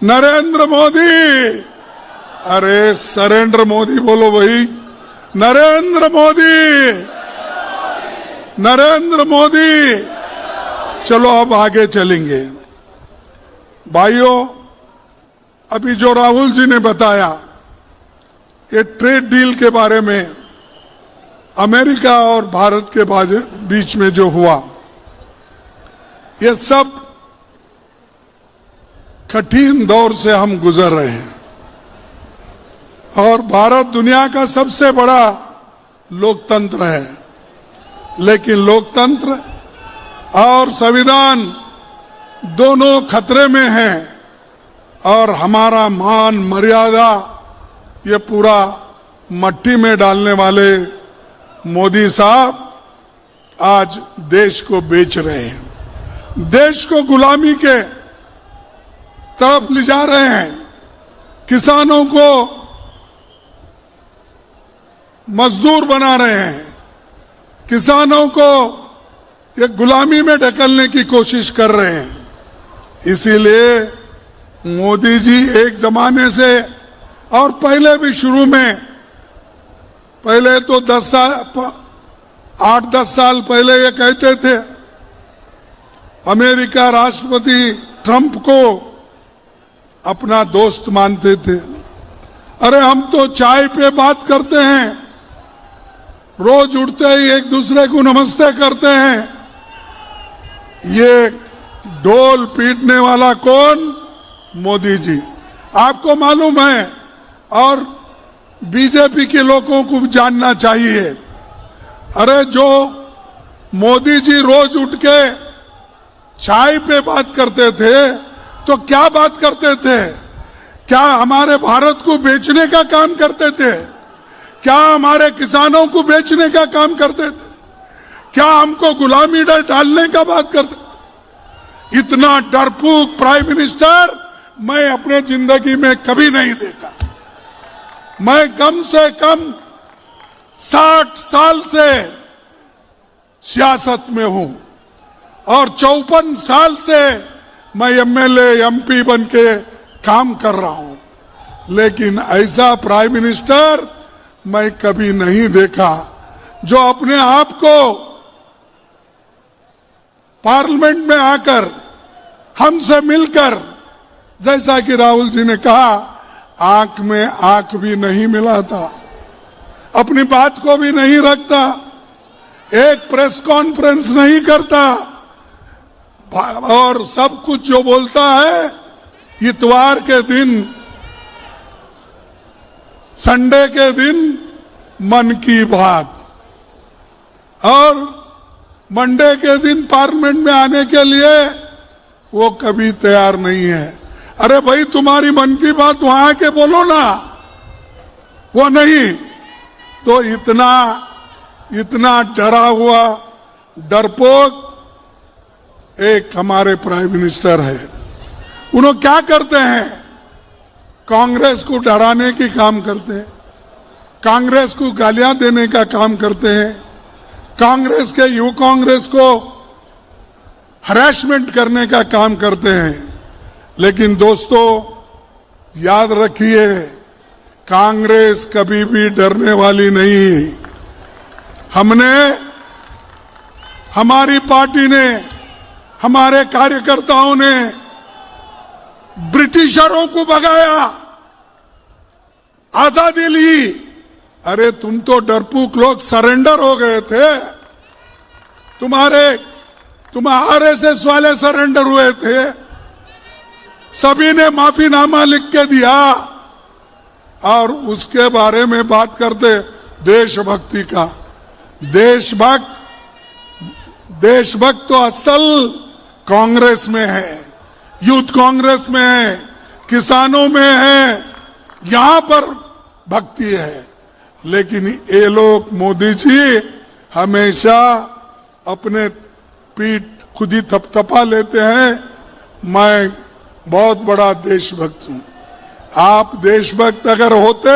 नरेंद्र मोदी। अरे सरेंद्र मोदी बोलो भाई, नरेंद्र मोदी, नरेंद्र मोदी। चलो अब आगे चलेंगे भाइयों। अभी जो राहुल जी ने बताया ये ट्रेड डील के बारे में, अमेरिका और भारत के बीच में जो हुआ, ये सब कठिन दौर से हम गुजर रहे हैं और भारत दुनिया का सबसे बड़ा लोकतंत्र है, लेकिन लोकतंत्र और संविधान दोनों खतरे में हैं और हमारा मान मर्यादा ये पूरा मट्टी में डालने वाले मोदी साहब आज देश को बेच रहे हैं, देश को गुलामी के तरफ ले जा रहे हैं, किसानों को मजदूर बना रहे हैं, किसानों को ये गुलामी में ढकेलने की कोशिश कर रहे हैं। इसीलिए मोदी जी एक जमाने से और पहले भी शुरू में, पहले तो 8-10 साल पहले ये कहते थे, अमेरिका राष्ट्रपति ट्रंप को अपना दोस्त मानते थे अरे हम तो चाय पे बात करते हैं, रोज उठते ही एक दूसरे को नमस्ते करते हैं। ये ढोल पीटने वाला कौन? मोदी जी। आपको मालूम है, और बीजेपी के लोगों को जानना चाहिए, अरे जो मोदी जी रोज उठ के चाय पे बात करते थे तो क्या बात करते थे? क्या हमारे भारत को बेचने का काम करते थे? क्या हमारे किसानों को बेचने का काम करते थे? क्या हमको गुलामी डालने का बात करते थे? इतना डरपोक प्राइम मिनिस्टर मैं अपने जिंदगी में कभी नहीं देखा। मैं कम से कम 60 साल से सियासत में हूं और 54 साल से मैं एमएलए एमपी बन के काम कर रहा हूं, लेकिन ऐसा प्राइम मिनिस्टर मैं कभी नहीं देखा जो अपने आप को पार्लियामेंट में आकर हमसे मिलकर, जैसा कि राहुल जी ने कहा, आंख में आंख भी नहीं मिलाता, अपनी बात को भी नहीं रखता, एक प्रेस कॉन्फ्रेंस नहीं करता, और सब कुछ जो बोलता है इतवार के दिन, संडे के दिन मन की बात, और मंडे के दिन पार्लियामेंट में आने के लिए वो कभी तैयार नहीं है। अरे भाई, तुम्हारी मन की बात वहां के बोलो ना, वो नहीं। तो इतना डरा हुआ डरपोक एक हमारे प्राइम मिनिस्टर है। उन्होंने क्या करते हैं? कांग्रेस को डराने की काम करते हैं, कांग्रेस को गालियां देने का काम करते हैं, कांग्रेस के युवा कांग्रेस को हरासमेंट करने का काम करते हैं। लेकिन दोस्तों, याद रखिए, कांग्रेस कभी भी डरने वाली नहीं। हमारी पार्टी ने, हमारे कार्यकर्ताओं ने ब्रिटिशरों को भगाया, आजादी ली। अरे तुम तो डरपोक लोग सरेंडर हो गए थे, तुम आरएसएस वाले सरेंडर हुए थे, सभी ने माफीनामा लिख के दिया, और उसके बारे में बात करते देशभक्ति का। देशभक्त तो असल कांग्रेस में है, यूथ कांग्रेस में है, किसानों में है, यहां पर भक्ति है। लेकिन ये लोग, मोदी जी हमेशा अपने पीठ खुद ही थपथपा लेते हैं, मैं बहुत बड़ा देशभक्त हूं। आप देशभक्त अगर होते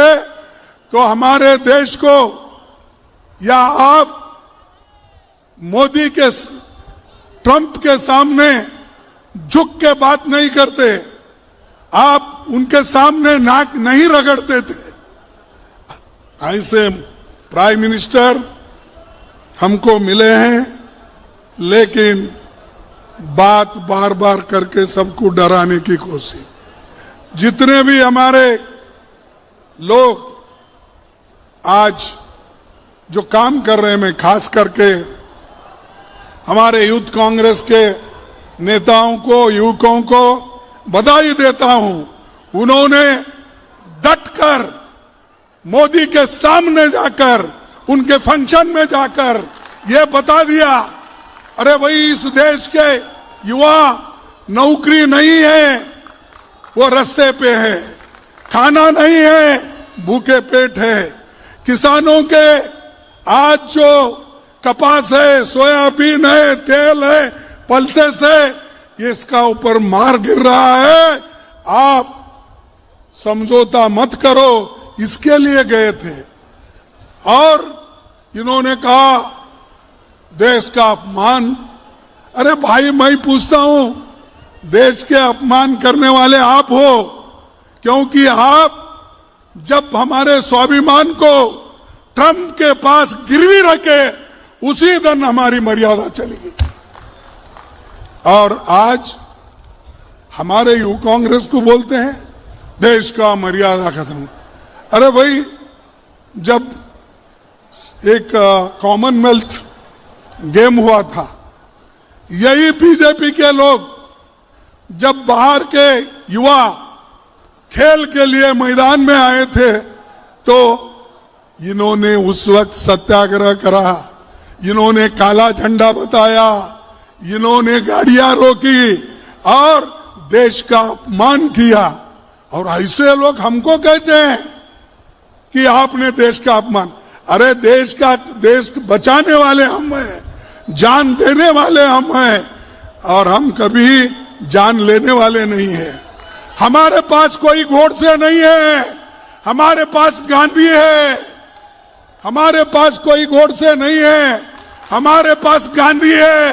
तो हमारे देश को, या आप मोदी के, ट्रंप के सामने झुक के बात नहीं करते, आप उनके सामने नाक नहीं रगड़ते थे। ऐसे प्राइम मिनिस्टर हमको मिले हैं, लेकिन बात बार बार करके सबको डराने की कोशिश। जितने भी हमारे लोग आज जो काम कर रहे हैं, मैं खास करके हमारे यूथ कांग्रेस के नेताओं को, युवकों को बधाई देता हूं। उन्होंने डटकर मोदी के सामने जाकर, उनके फंक्शन में जाकर ये बता दिया, अरे भाई, इस देश के युवा नौकरी नहीं है, वो रास्ते पे है, खाना नहीं है, भूखे पेट है। किसानों के आज जो कपास है, सोयाबीन है, तेल है, पल्से से ये इसका ऊपर मार गिर रहा है, आप समझौता मत करो, इसके लिए गए थे। और इन्होंने कहा देश का अपमान। अरे भाई, मैं पूछता हूं, देश के अपमान करने वाले आप हो, क्योंकि आप जब हमारे स्वाभिमान को ट्रंप के पास गिरवी रखे, उसी दिन हमारी मर्यादा चली गई। और आज हमारे युवा कांग्रेस को बोलते हैं देश का मर्यादा खत्म। अरे भाई, जब एक कॉमनवेल्थ गेम हुआ था, यही बीजेपी के लोग जब बाहर के युवा खेल के लिए मैदान में आए थे तो इन्होंने उस वक्त सत्याग्रह करा, इन्होंने काला झंडा बताया, इन्होंने गाड़ियां रोकी और देश का अपमान किया। और ऐसे लोग हमको कहते हैं कि आपने देश का अपमान। अरे देश बचाने वाले हम हैं, जान देने वाले हम हैं, और हम कभी जान लेने वाले नहीं हैं। हमारे पास कोई गोडसे नहीं है, हमारे पास गांधी है। हमारे पास कोई गोडसे नहीं है, हमारे पास गांधी है।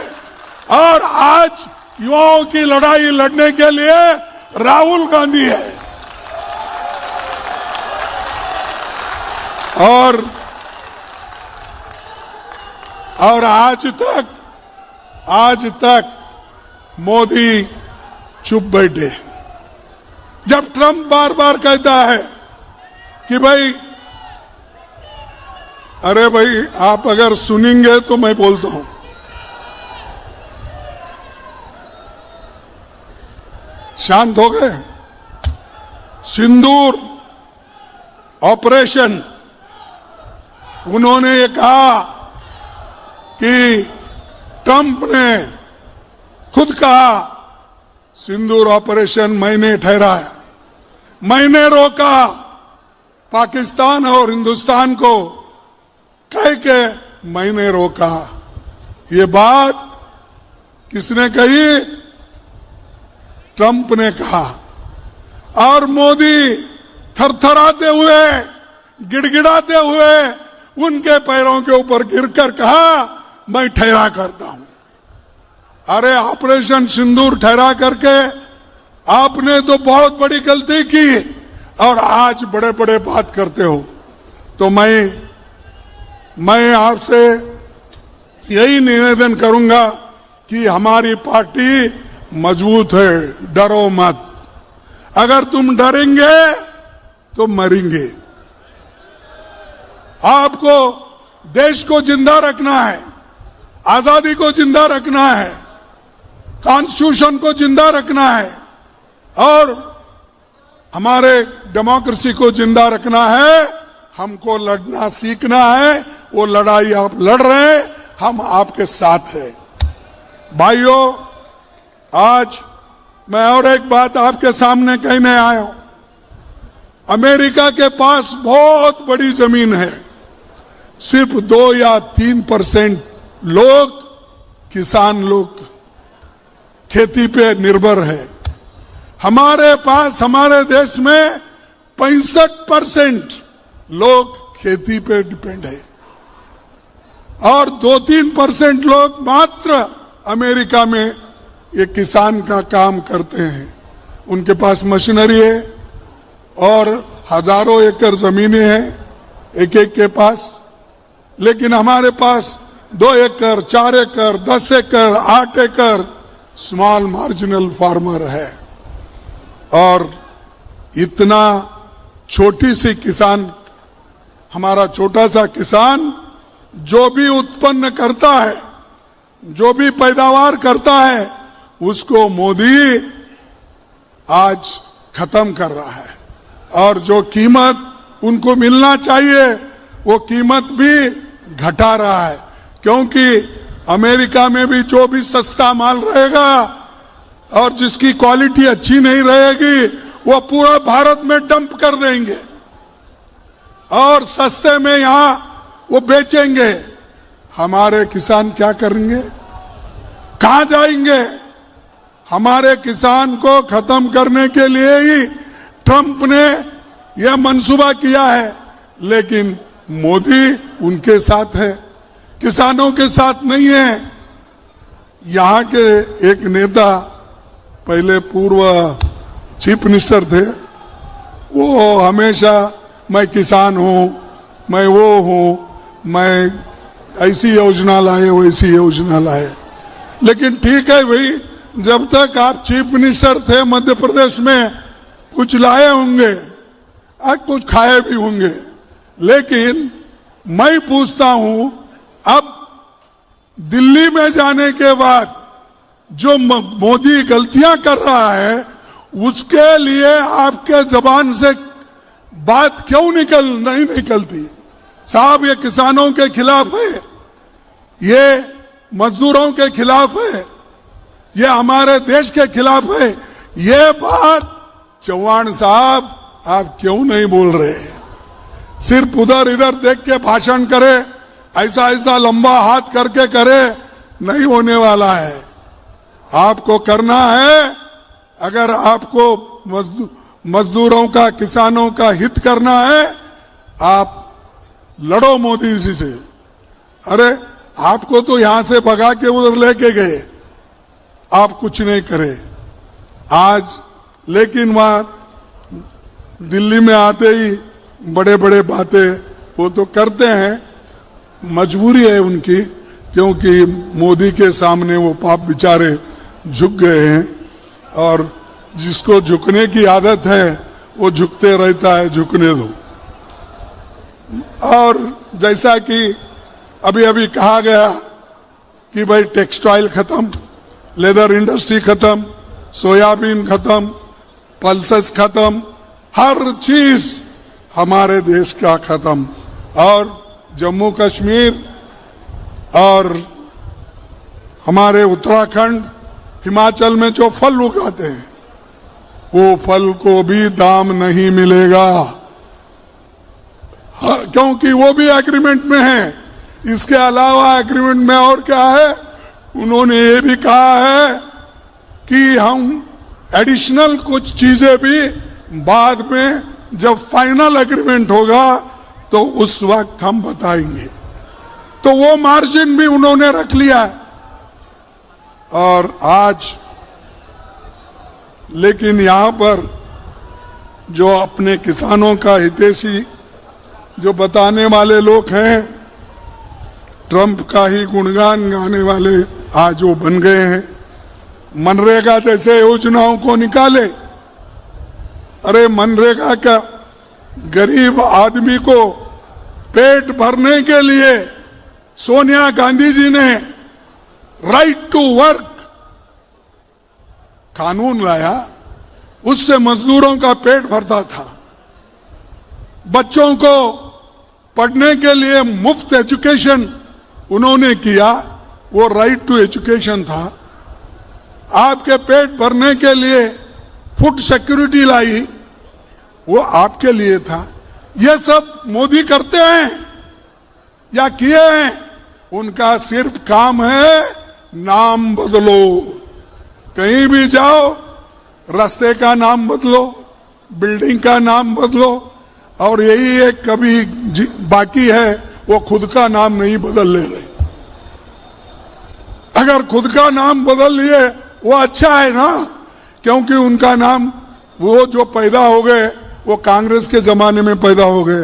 और आज युवाओं की लड़ाई लड़ने के लिए राहुल गांधी है। और आज तक मोदी चुप बैठे। जब ट्रंप बार बार कहता है कि भाई, अरे भाई आप अगर सुनेंगे तो मैं बोलता हूं। शांत हो गए? सिंदूर ऑपरेशन, उन्होंने ये कहा कि ट्रंप ने खुद कहा सिंदूर ऑपरेशन मैंने ठहराया, मैंने रोका पाकिस्तान और हिंदुस्तान को, कह के मैंने रोका। ये बात किसने कही? ट्रंप ने कहा। और मोदी थरथराते हुए, गिड़गिड़ाते हुए उनके पैरों के ऊपर गिरकर कहा, मैं ठहरा करता हूं। अरे ऑपरेशन सिंदूर ठहरा करके आपने तो बहुत बड़ी गलती की और आज बड़े बड़े बात करते हो। तो मैं आपसे यही निवेदन करूंगा कि हमारी पार्टी मजबूत है, डरो मत। अगर तुम डरेंगे तो मरेंगे। आपको देश को जिंदा रखना है, आजादी को जिंदा रखना है, कॉन्स्टिट्यूशन को जिंदा रखना है और हमारे डेमोक्रेसी को जिंदा रखना है। हमको लड़ना सीखना है। वो लड़ाई आप लड़ रहे हैं, हम आपके साथ हैं। भाइयों, आज मैं और एक बात आपके सामने कहने आया हूं। अमेरिका के पास बहुत बड़ी जमीन है, सिर्फ 2 या 3% लोग, किसान लोग खेती पे निर्भर है। हमारे पास, हमारे देश में 65% लोग खेती पे डिपेंड है और 2-3% लोग मात्र अमेरिका में ये किसान का काम करते हैं। उनके पास मशीनरी है और हजारों एकड़ जमीनें हैं एक एक के पास। लेकिन हमारे पास 2 एकड़, 4 एकड़, 10 एकड़, 8 एकड़ स्मॉल मार्जिनल फार्मर है। और इतना छोटी सी किसान, हमारा छोटा सा किसान जो भी उत्पन्न करता है, जो भी पैदावार करता है, उसको मोदी आज खत्म कर रहा है। और जो कीमत उनको मिलना चाहिए वो कीमत भी घटा रहा है। क्योंकि अमेरिका में भी जो भी सस्ता माल रहेगा और जिसकी क्वालिटी अच्छी नहीं रहेगी, वो पूरा भारत में डंप कर देंगे और सस्ते में यहां वो बेचेंगे। हमारे किसान क्या करेंगे? कहां जाएंगे? हमारे किसान को खत्म करने के लिए ही ट्रंप ने यह मंसूबा किया है। लेकिन मोदी उनके साथ है, किसानों के साथ नहीं है। यहां के एक नेता, पहले पूर्व चीफ मिनिस्टर थे, वो हमेशा मैं किसान हूं, मैं वो हूं, मैं ऐसी योजना लाए, वैसी योजना लाए। लेकिन ठीक है भाई, जब तक आप चीफ मिनिस्टर थे मध्य प्रदेश में कुछ लाए होंगे। कुछ खाए भी होंगे, लेकिन मैं पूछता हूं अब दिल्ली में जाने के बाद जो मोदी गलतियां कर रहा है उसके लिए आपके जबान से बात क्यों नहीं निकलती? साहब, ये किसानों के खिलाफ है, ये मजदूरों के खिलाफ है, ये हमारे देश के खिलाफ है। ये बात चौहान साहब आप क्यों नहीं बोल रहे? सिर्फ उधर इधर देख के भाषण करे, ऐसा ऐसा लंबा हाथ करके करे, नहीं होने वाला है। आपको करना है, अगर आपको मजदूरों का, किसानों का हित करना है, आप लड़ो मोदी जी से। अरे आपको तो यहां से भगा के उधर लेके गए, आप कुछ नहीं करे आज। लेकिन वहां दिल्ली में आते ही बड़े बड़े बातें वो तो करते हैं, मजबूरी है उनकी, क्योंकि मोदी के सामने वो पाप बेचारे झुक गए हैं, और जिसको झुकने की आदत है वो झुकते रहता है, झुकने दो। और जैसा कि अभी अभी कहा गया कि भाई टेक्सटाइल खत्म, लेदर इंडस्ट्री खत्म, सोयाबीन खत्म, पल्सेस खत्म, हर चीज हमारे देश का खत्म। और जम्मू कश्मीर और हमारे उत्तराखंड, हिमाचल में जो फल उगाते हैं वो फल को भी दाम नहीं मिलेगा, क्योंकि वो भी एग्रीमेंट में है। इसके अलावा एग्रीमेंट में और क्या है, उन्होंने ये भी कहा है कि हम एडिशनल कुछ चीजें भी बाद में जब फाइनल एग्रीमेंट होगा तो उस वक्त हम बताएंगे। तो वो मार्जिन भी उन्होंने रख लिया है। और आज लेकिन यहां पर जो अपने किसानों का हितैषी जो बताने वाले लोग हैं, ट्रंप का ही गुणगान गाने वाले आज वो बन गए हैं। मनरेगा जैसे योजनाओं को निकाले, अरे मनरेगा का गरीब आदमी को पेट भरने के लिए सोनिया गांधी जी ने राइट टू वर्क कानून लाया, उससे मजदूरों का पेट भरता था। बच्चों को पढ़ने के लिए मुफ्त एजुकेशन उन्होंने किया, वो राइट टू एजुकेशन था। आपके पेट भरने के लिए फूड सिक्योरिटी लाई, वो आपके लिए था। ये सब मोदी करते हैं या किए हैं? उनका सिर्फ काम है नाम बदलो। कहीं भी जाओ, रास्ते का नाम बदलो, बिल्डिंग का नाम बदलो, और यही एक कभी बाकी है, वो खुद का नाम नहीं बदल ले रहे। अगर खुद का नाम बदल लिए वो अच्छा है ना, क्योंकि उनका नाम, वो जो पैदा हो गए वो कांग्रेस के जमाने में पैदा हो गए,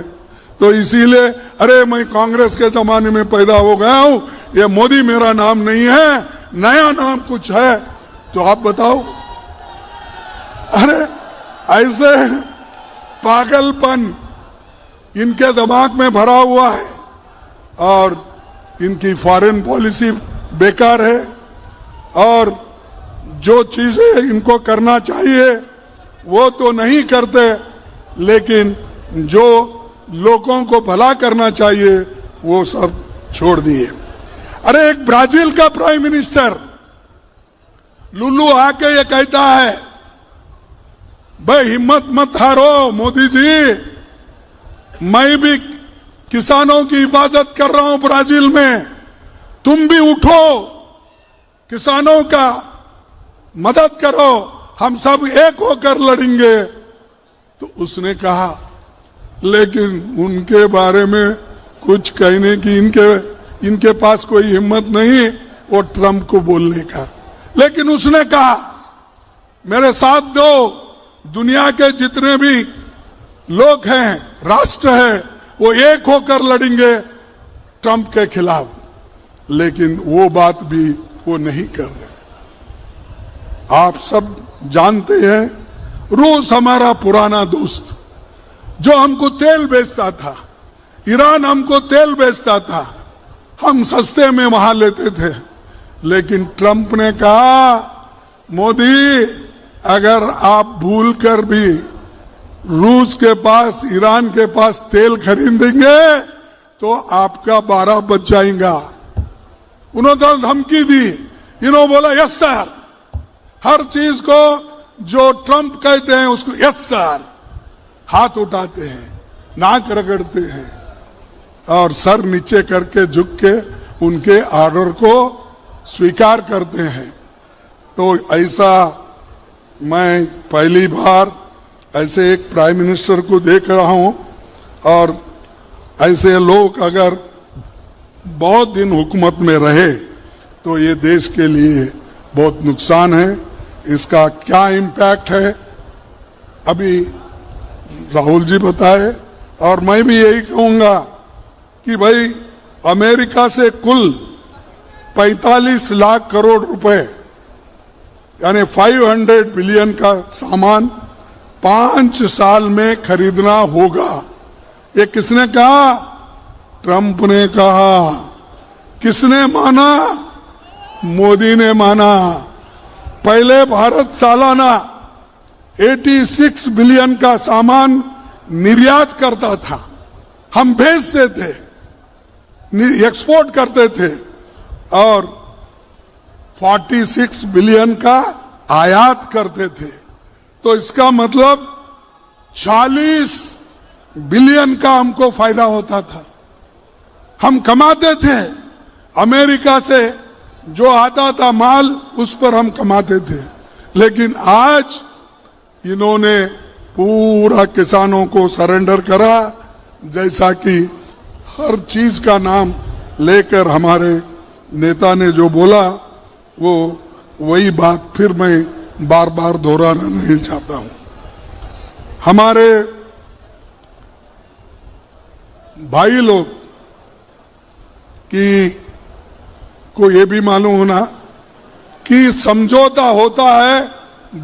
तो इसीलिए अरे मैं कांग्रेस के जमाने में पैदा हो गया हूं, ये मोदी मेरा नाम नहीं है, नया नाम कुछ है तो आप बताओ। अरे ऐसे पागलपन इनके दिमाग में भरा हुआ है, और इनकी फॉरेन पॉलिसी बेकार है, और जो चीजें इनको करना चाहिए वो तो नहीं करते, लेकिन जो लोगों को भला करना चाहिए वो सब छोड़ दिए। अरे एक ब्राजील का प्राइम मिनिस्टर लुल्लू आके ये कहता है, भाई हिम्मत मत हारो मोदी जी, मैं भी किसानों की हिफाजत कर रहा हूं ब्राजील में, तुम भी उठो, किसानों का मदद करो, हम सब एक होकर लड़ेंगे। तो उसने कहा, लेकिन उनके बारे में कुछ कहने की इनके पास कोई हिम्मत नहीं वो ट्रंप को बोलने का। लेकिन उसने कहा, मेरे साथ दो, दुनिया के जितने भी लोग हैं, राष्ट्र है, वो एक होकर लड़ेंगे ट्रंप के खिलाफ। लेकिन वो बात भी वो नहीं कर रहे। आप सब जानते हैं, रूस हमारा पुराना दोस्त, जो हमको तेल बेचता था, ईरान हमको तेल बेचता था, हम सस्ते में वहां लेते थे। लेकिन ट्रंप ने कहा, मोदी अगर आप भूल कर भी रूस के पास, ईरान के पास तेल खरीदेंगे तो आपका 12 बज जाएगा। उन्होंने धमकी दी, इन्होंने बोला यस सर। हर चीज को जो ट्रंप कहते हैं उसको यस सर, हाथ उठाते हैं, नाक रगड़ते हैं और सर नीचे करके झुक के उनके ऑर्डर को स्वीकार करते हैं। तो ऐसा मैं पहली बार ऐसे एक प्राइम मिनिस्टर को देख रहा हूं। और ऐसे लोग अगर बहुत दिन हुकूमत में रहे तो ये देश के लिए बहुत नुकसान है। इसका क्या इम्पैक्ट है अभी राहुल जी बताए। और मैं भी यही कहूंगा कि भाई अमेरिका से कुल 45 लाख करोड़ रुपए यानी 500 बिलियन का सामान 5 साल में खरीदना होगा। ये किसने कहा? ट्रंप ने कहा। किसने माना? मोदी ने माना। पहले भारत सालाना 86 बिलियन का सामान निर्यात करता था, हम भेजते थे, एक्सपोर्ट करते थे, और 46 बिलियन का आयात करते थे। तो इसका मतलब 40 बिलियन का हमको फायदा होता था, हम कमाते थे। अमेरिका से जो आता था माल उस पर हम कमाते थे। लेकिन आज इन्होंने पूरा किसानों को सरेंडर करा, जैसा कि हर चीज का नाम लेकर हमारे नेता ने जो बोला वो वही बात फिर मैं बार बार दोहराना नहीं चाहता हूं। हमारे भाई लोग की को ये भी मालूम होना कि समझौता होता है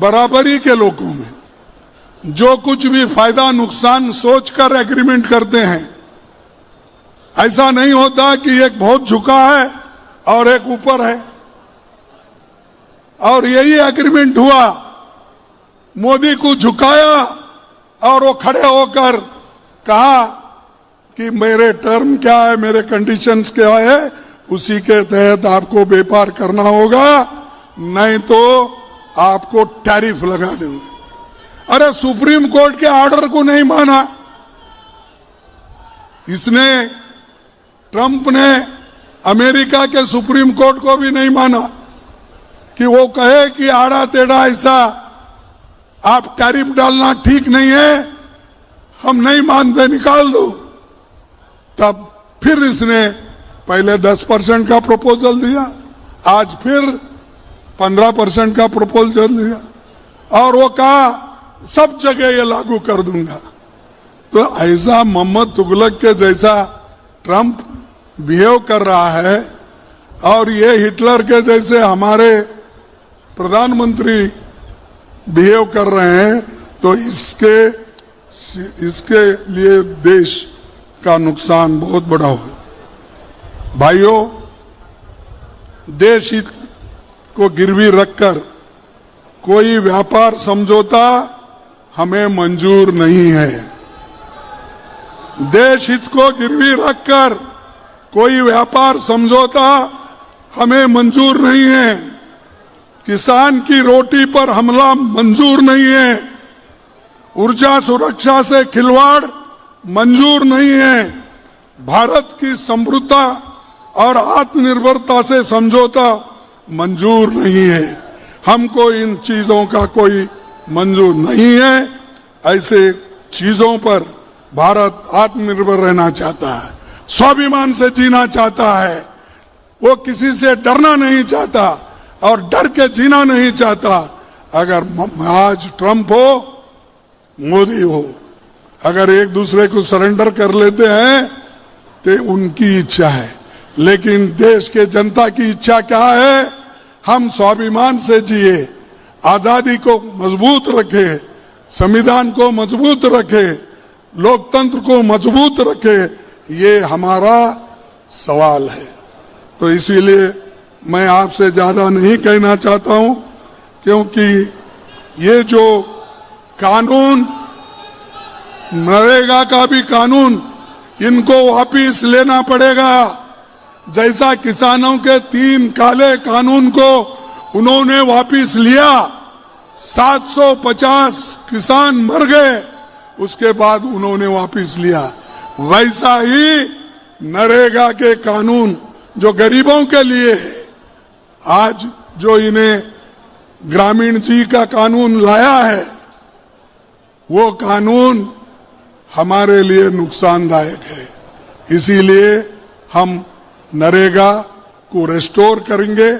बराबरी के लोगों में। जो कुछ भी फायदा नुकसान सोचकर एग्रीमेंट करते हैं। ऐसा नहीं होता कि एक बहुत झुका है और एक ऊपर है। और यही एग्रीमेंट हुआ, मोदी को झुकाया और वो खड़े होकर कहा कि मेरे टर्म क्या है, मेरे कंडीशंस क्या है, उसी के तहत आपको व्यापार करना होगा, नहीं तो आपको टैरिफ लगा देंगे। अरे सुप्रीम कोर्ट के ऑर्डर को नहीं माना इसने, ट्रंप ने अमेरिका के सुप्रीम कोर्ट को भी नहीं माना कि वो कहे कि आड़ा टेढ़ा ऐसा आप टैरिफ डालना ठीक नहीं है, हम नहीं मानते, निकाल दो। तब फिर इसने पहले 10% का प्रपोजल दिया, आज फिर 15% का प्रपोजल दिया, और वो कहा सब जगह ये लागू कर दूंगा। तो ऐसा मोहम्मद तुगलक के जैसा ट्रंप बिहेव कर रहा है, और ये हिटलर के जैसे हमारे प्रधानमंत्री बिहेव कर रहे हैं, तो इसके लिए देश का नुकसान बहुत बड़ा होगा। भाइयों, देश हित को गिरवी रखकर कोई व्यापार समझौता हमें मंजूर नहीं है। देश हित को गिरवी रखकर कोई व्यापार समझौता हमें मंजूर नहीं है। किसान की रोटी पर हमला मंजूर नहीं है। ऊर्जा सुरक्षा से खिलवाड़ मंजूर नहीं है। भारत की समृद्धता और आत्मनिर्भरता से समझौता मंजूर नहीं है। हमको इन चीजों का कोई मंजूर नहीं है। ऐसे चीजों पर भारत आत्मनिर्भर रहना चाहता है, स्वाभिमान से जीना चाहता है। वो किसी से डरना नहीं चाहता और डर के जीना नहीं चाहता। अगर आज ट्रंप हो, मोदी हो, अगर एक दूसरे को सरेंडर कर लेते हैं तो उनकी इच्छा है, लेकिन देश के जनता की इच्छा क्या है? हम स्वाभिमान से जिए, आजादी को मजबूत रखे, संविधान को मजबूत रखे, लोकतंत्र को मजबूत रखे, ये हमारा सवाल है। तो इसीलिए मैं आपसे ज्यादा नहीं कहना चाहता हूं, क्योंकि ये जो कानून, नरेगा का भी कानून, इनको वापिस लेना पड़ेगा। जैसा किसानों के 3 काले कानून को उन्होंने वापिस लिया, 750 किसान मर गए, उसके बाद उन्होंने वापिस लिया, वैसा ही नरेगा के कानून जो गरीबों के लिए है, आज जो इन्हें ग्रामीण जी का कानून लाया है, वो कानून हमारे लिए नुकसानदायक है। इसीलिए हम नरेगा को रिस्टोर करेंगे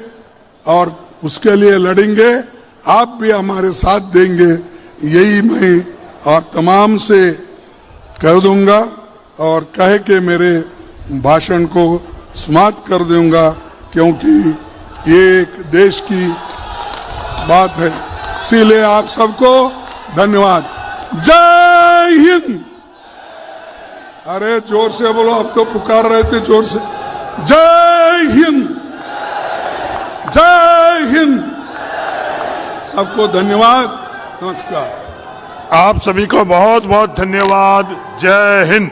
और उसके लिए लड़ेंगे। आप भी हमारे साथ देंगे, यही मैं और तमाम से कह दूंगा और कह के मेरे भाषण को समाप्त कर दूंगा, क्योंकि ये एक देश की बात है। इसीलिए आप सबको धन्यवाद। जय हिंद। अरे जोर से बोलो, अब तो पुकार रहे थे जोर से। जय हिंद, जय हिंद। सबको धन्यवाद, नमस्कार। आप सभी को बहुत बहुत धन्यवाद। जय हिंद।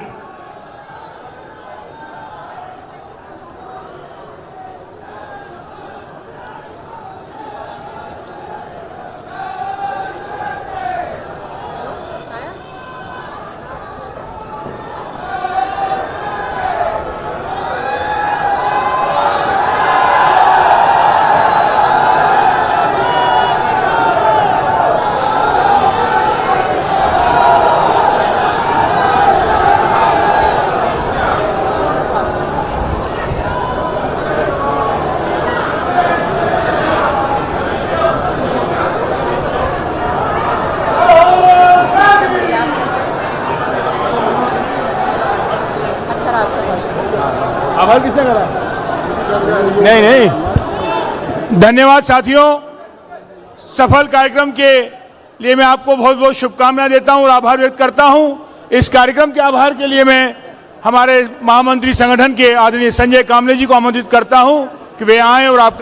आभार किसने करा? नहीं। धन्यवाद साथियों, सफल कार्यक्रम के लिए मैं आपको बहुत बहुत शुभकामनाएं देता हूं और आभार व्यक्त करता हूं। इस कार्यक्रम के आभार के लिए मैं हमारे महामंत्री संगठन के आदरणीय संजय कामले जी को आमंत्रित करता हूं कि वे आएं और आपका